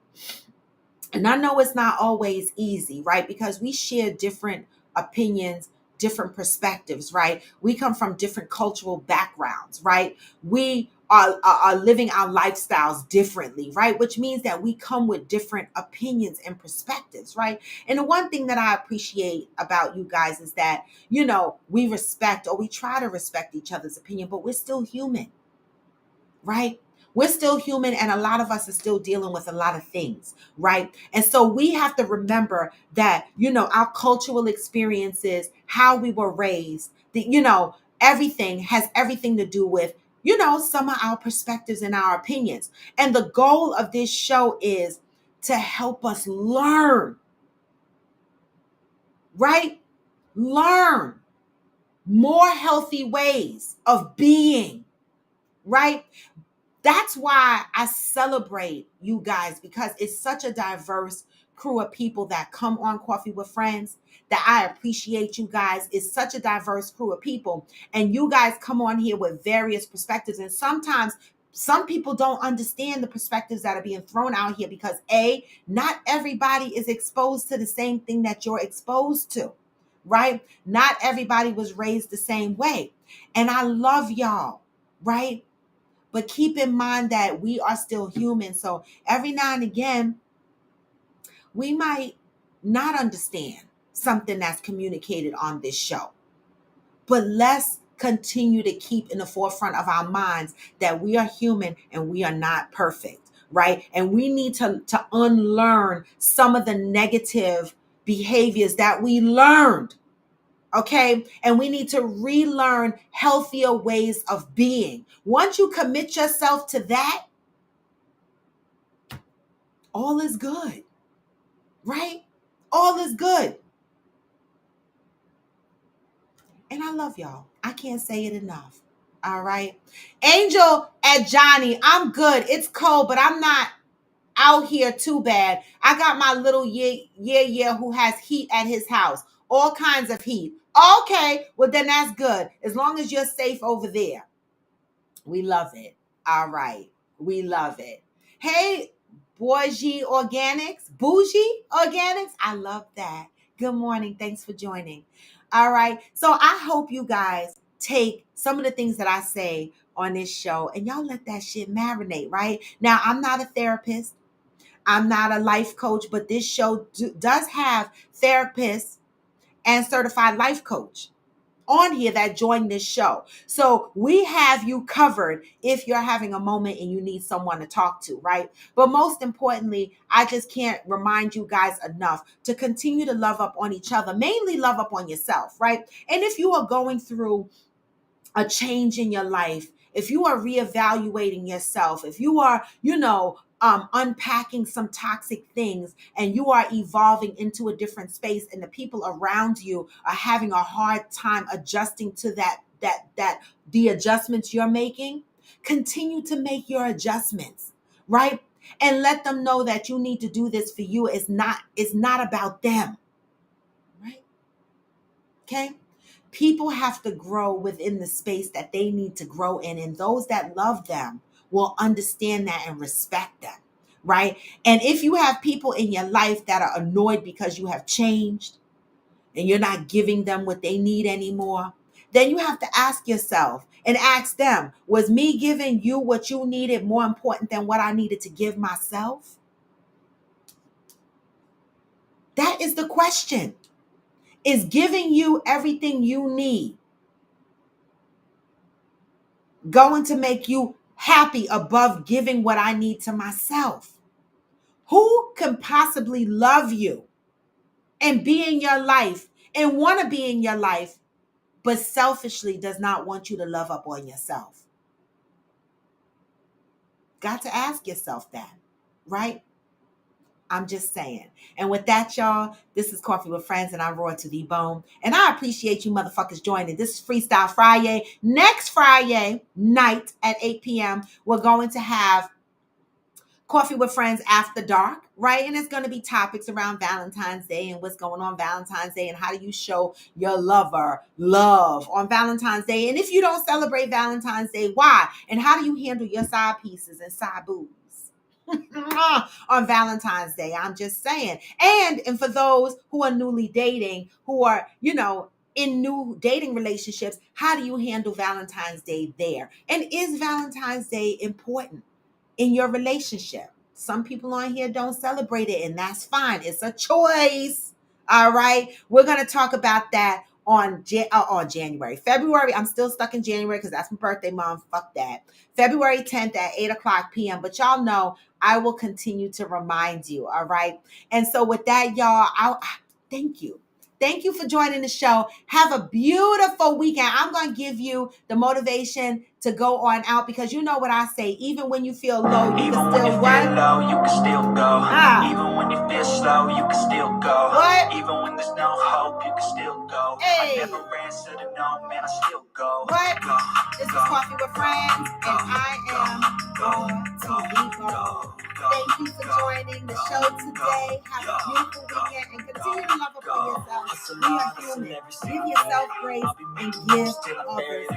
And I know it's not always easy, right? Because we share different opinions, different perspectives, right? We come from different cultural backgrounds, right? We are living our lifestyles differently, right? Which means that we come with different opinions and perspectives, right? And the one thing that I appreciate about you guys is that, we respect, or we try to respect each other's opinion, but we're still human, right? We're still human, and a lot of us are still dealing with a lot of things, right? And so we have to remember that, our cultural experiences, how we were raised, everything has everything to do with, some of our perspectives and our opinions. And the goal of this show is to help us learn, right? Learn more healthy ways of being, right? That's why I celebrate you guys, because it's such a diverse crew of people that come on Coffee with Friends, that I appreciate you guys. It's such a diverse crew of people, and you guys come on here with various perspectives. And sometimes some people don't understand the perspectives that are being thrown out here because not everybody is exposed to the same thing that you're exposed to, right? Not everybody was raised the same way. And I love y'all, right? But keep in mind that we are still human. So every now and again, we might not understand something that's communicated on this show. But let's continue to keep in the forefront of our minds that we are human and we are not perfect, right? And we need to unlearn some of the negative behaviors that we learned. Okay. And we need to relearn healthier ways of being. Once you commit yourself to that, all is good, right? All is good. And I love y'all. I can't say it enough. All right. Angel at Johnny, I'm good. It's cold, but I'm not out here too bad. I got my little yeah who has heat at his house. All kinds of heat. Okay, well then that's good. As long as you're safe over there. We love it. All right. We love it. Hey, Bougie Organics. Bougie Organics. I love that. Good morning. Thanks for joining. All right. So I hope you guys take some of the things that I say on this show and y'all let that shit marinate, right? Now, I'm not a therapist. I'm not a life coach, but this show does have therapists and certified life coach on here that join this show. So we have you covered if you're having a moment and you need someone to talk to, right? But most importantly, I just can't remind you guys enough to continue to love up on each other, mainly love up on yourself, right? And if you are going through a change in your life, if you are reevaluating yourself, if you are, unpacking some toxic things and you are evolving into a different space and the people around you are having a hard time adjusting to that the adjustments you're making, continue to make your adjustments, right? And let them know that you need to do this for you. It's not about them, right? Okay? People have to grow within the space that they need to grow in, and those that love them will understand that and respect them, right? And if you have people in your life that are annoyed because you have changed and you're not giving them what they need anymore, then you have to ask yourself and ask them, was me giving you what you needed more important than what I needed to give myself? That is the question. Is giving you everything you need going to make you happy above giving what I need to myself? Who can possibly love you and be in your life and want to be in your life, but selfishly does not want you to love up on yourself? Got to ask yourself that, right? I'm just saying. And with that, y'all, this is Coffee with Friends, and I'm raw to the bone. And I appreciate you motherfuckers joining. This is Freestyle Friday. Next Friday night at 8 p.m., we're going to have Coffee with Friends After Dark, right? And it's going to be topics around Valentine's Day and what's going on Valentine's Day and how do you show your lover love on Valentine's Day. And if you don't celebrate Valentine's Day, why? And how do you handle your side pieces and side boobs on Valentine's Day? I'm just saying. And for those who are newly dating, who are, in new dating relationships, how do you handle Valentine's Day there? And is Valentine's Day important in your relationship? Some people on here don't celebrate it, and that's fine. It's a choice. All right. We're going to talk about that on January. February, I'm still stuck in January because that's my birthday month. Fuck that. February 10th at 8 o'clock p.m. But y'all know I will continue to remind you. All right. And so with that, y'all, thank you. Thank you for joining the show. Have a beautiful weekend. I'm going to give you the motivation to go on out because you know what I say. Even when you feel low, you can still what? Even when you feel low, you can still go. Even when you feel slow, you can still go. What? Even when there's no hope, you can still go. Hey. I never answered to no, man, I still go. What? Go. This is Coffee with Friends, and I am on TV. Thank you for joining the show today. Have a beautiful weekend and continue to love upon yourself. We are human. Give yourself grace and give others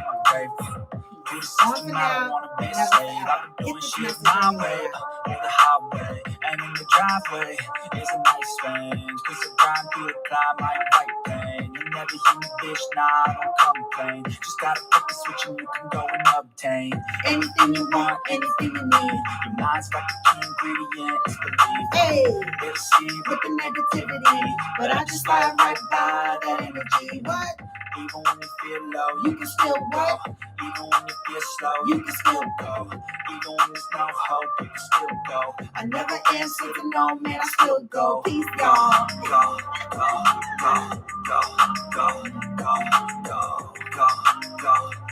peace. On for now, never forever. Get this message on your way. The highway and in the driveway is a nice range. Cause I grind through the climb, I invite pain. You never hear me, bitch, nah, I don't complain. Just gotta put the switch and you can go and obtain Anything you want, anything you need. Your mind's like the key ingredient, it's belief. Hey, They'll see with the negativity, but I just slide right by that energy. What? Even when you feel low, You can still what? Even when you feel slow, You can still go. Even when there's no hope, you can still go. I never answer to no, man, I still go. Peace, y'all. Go.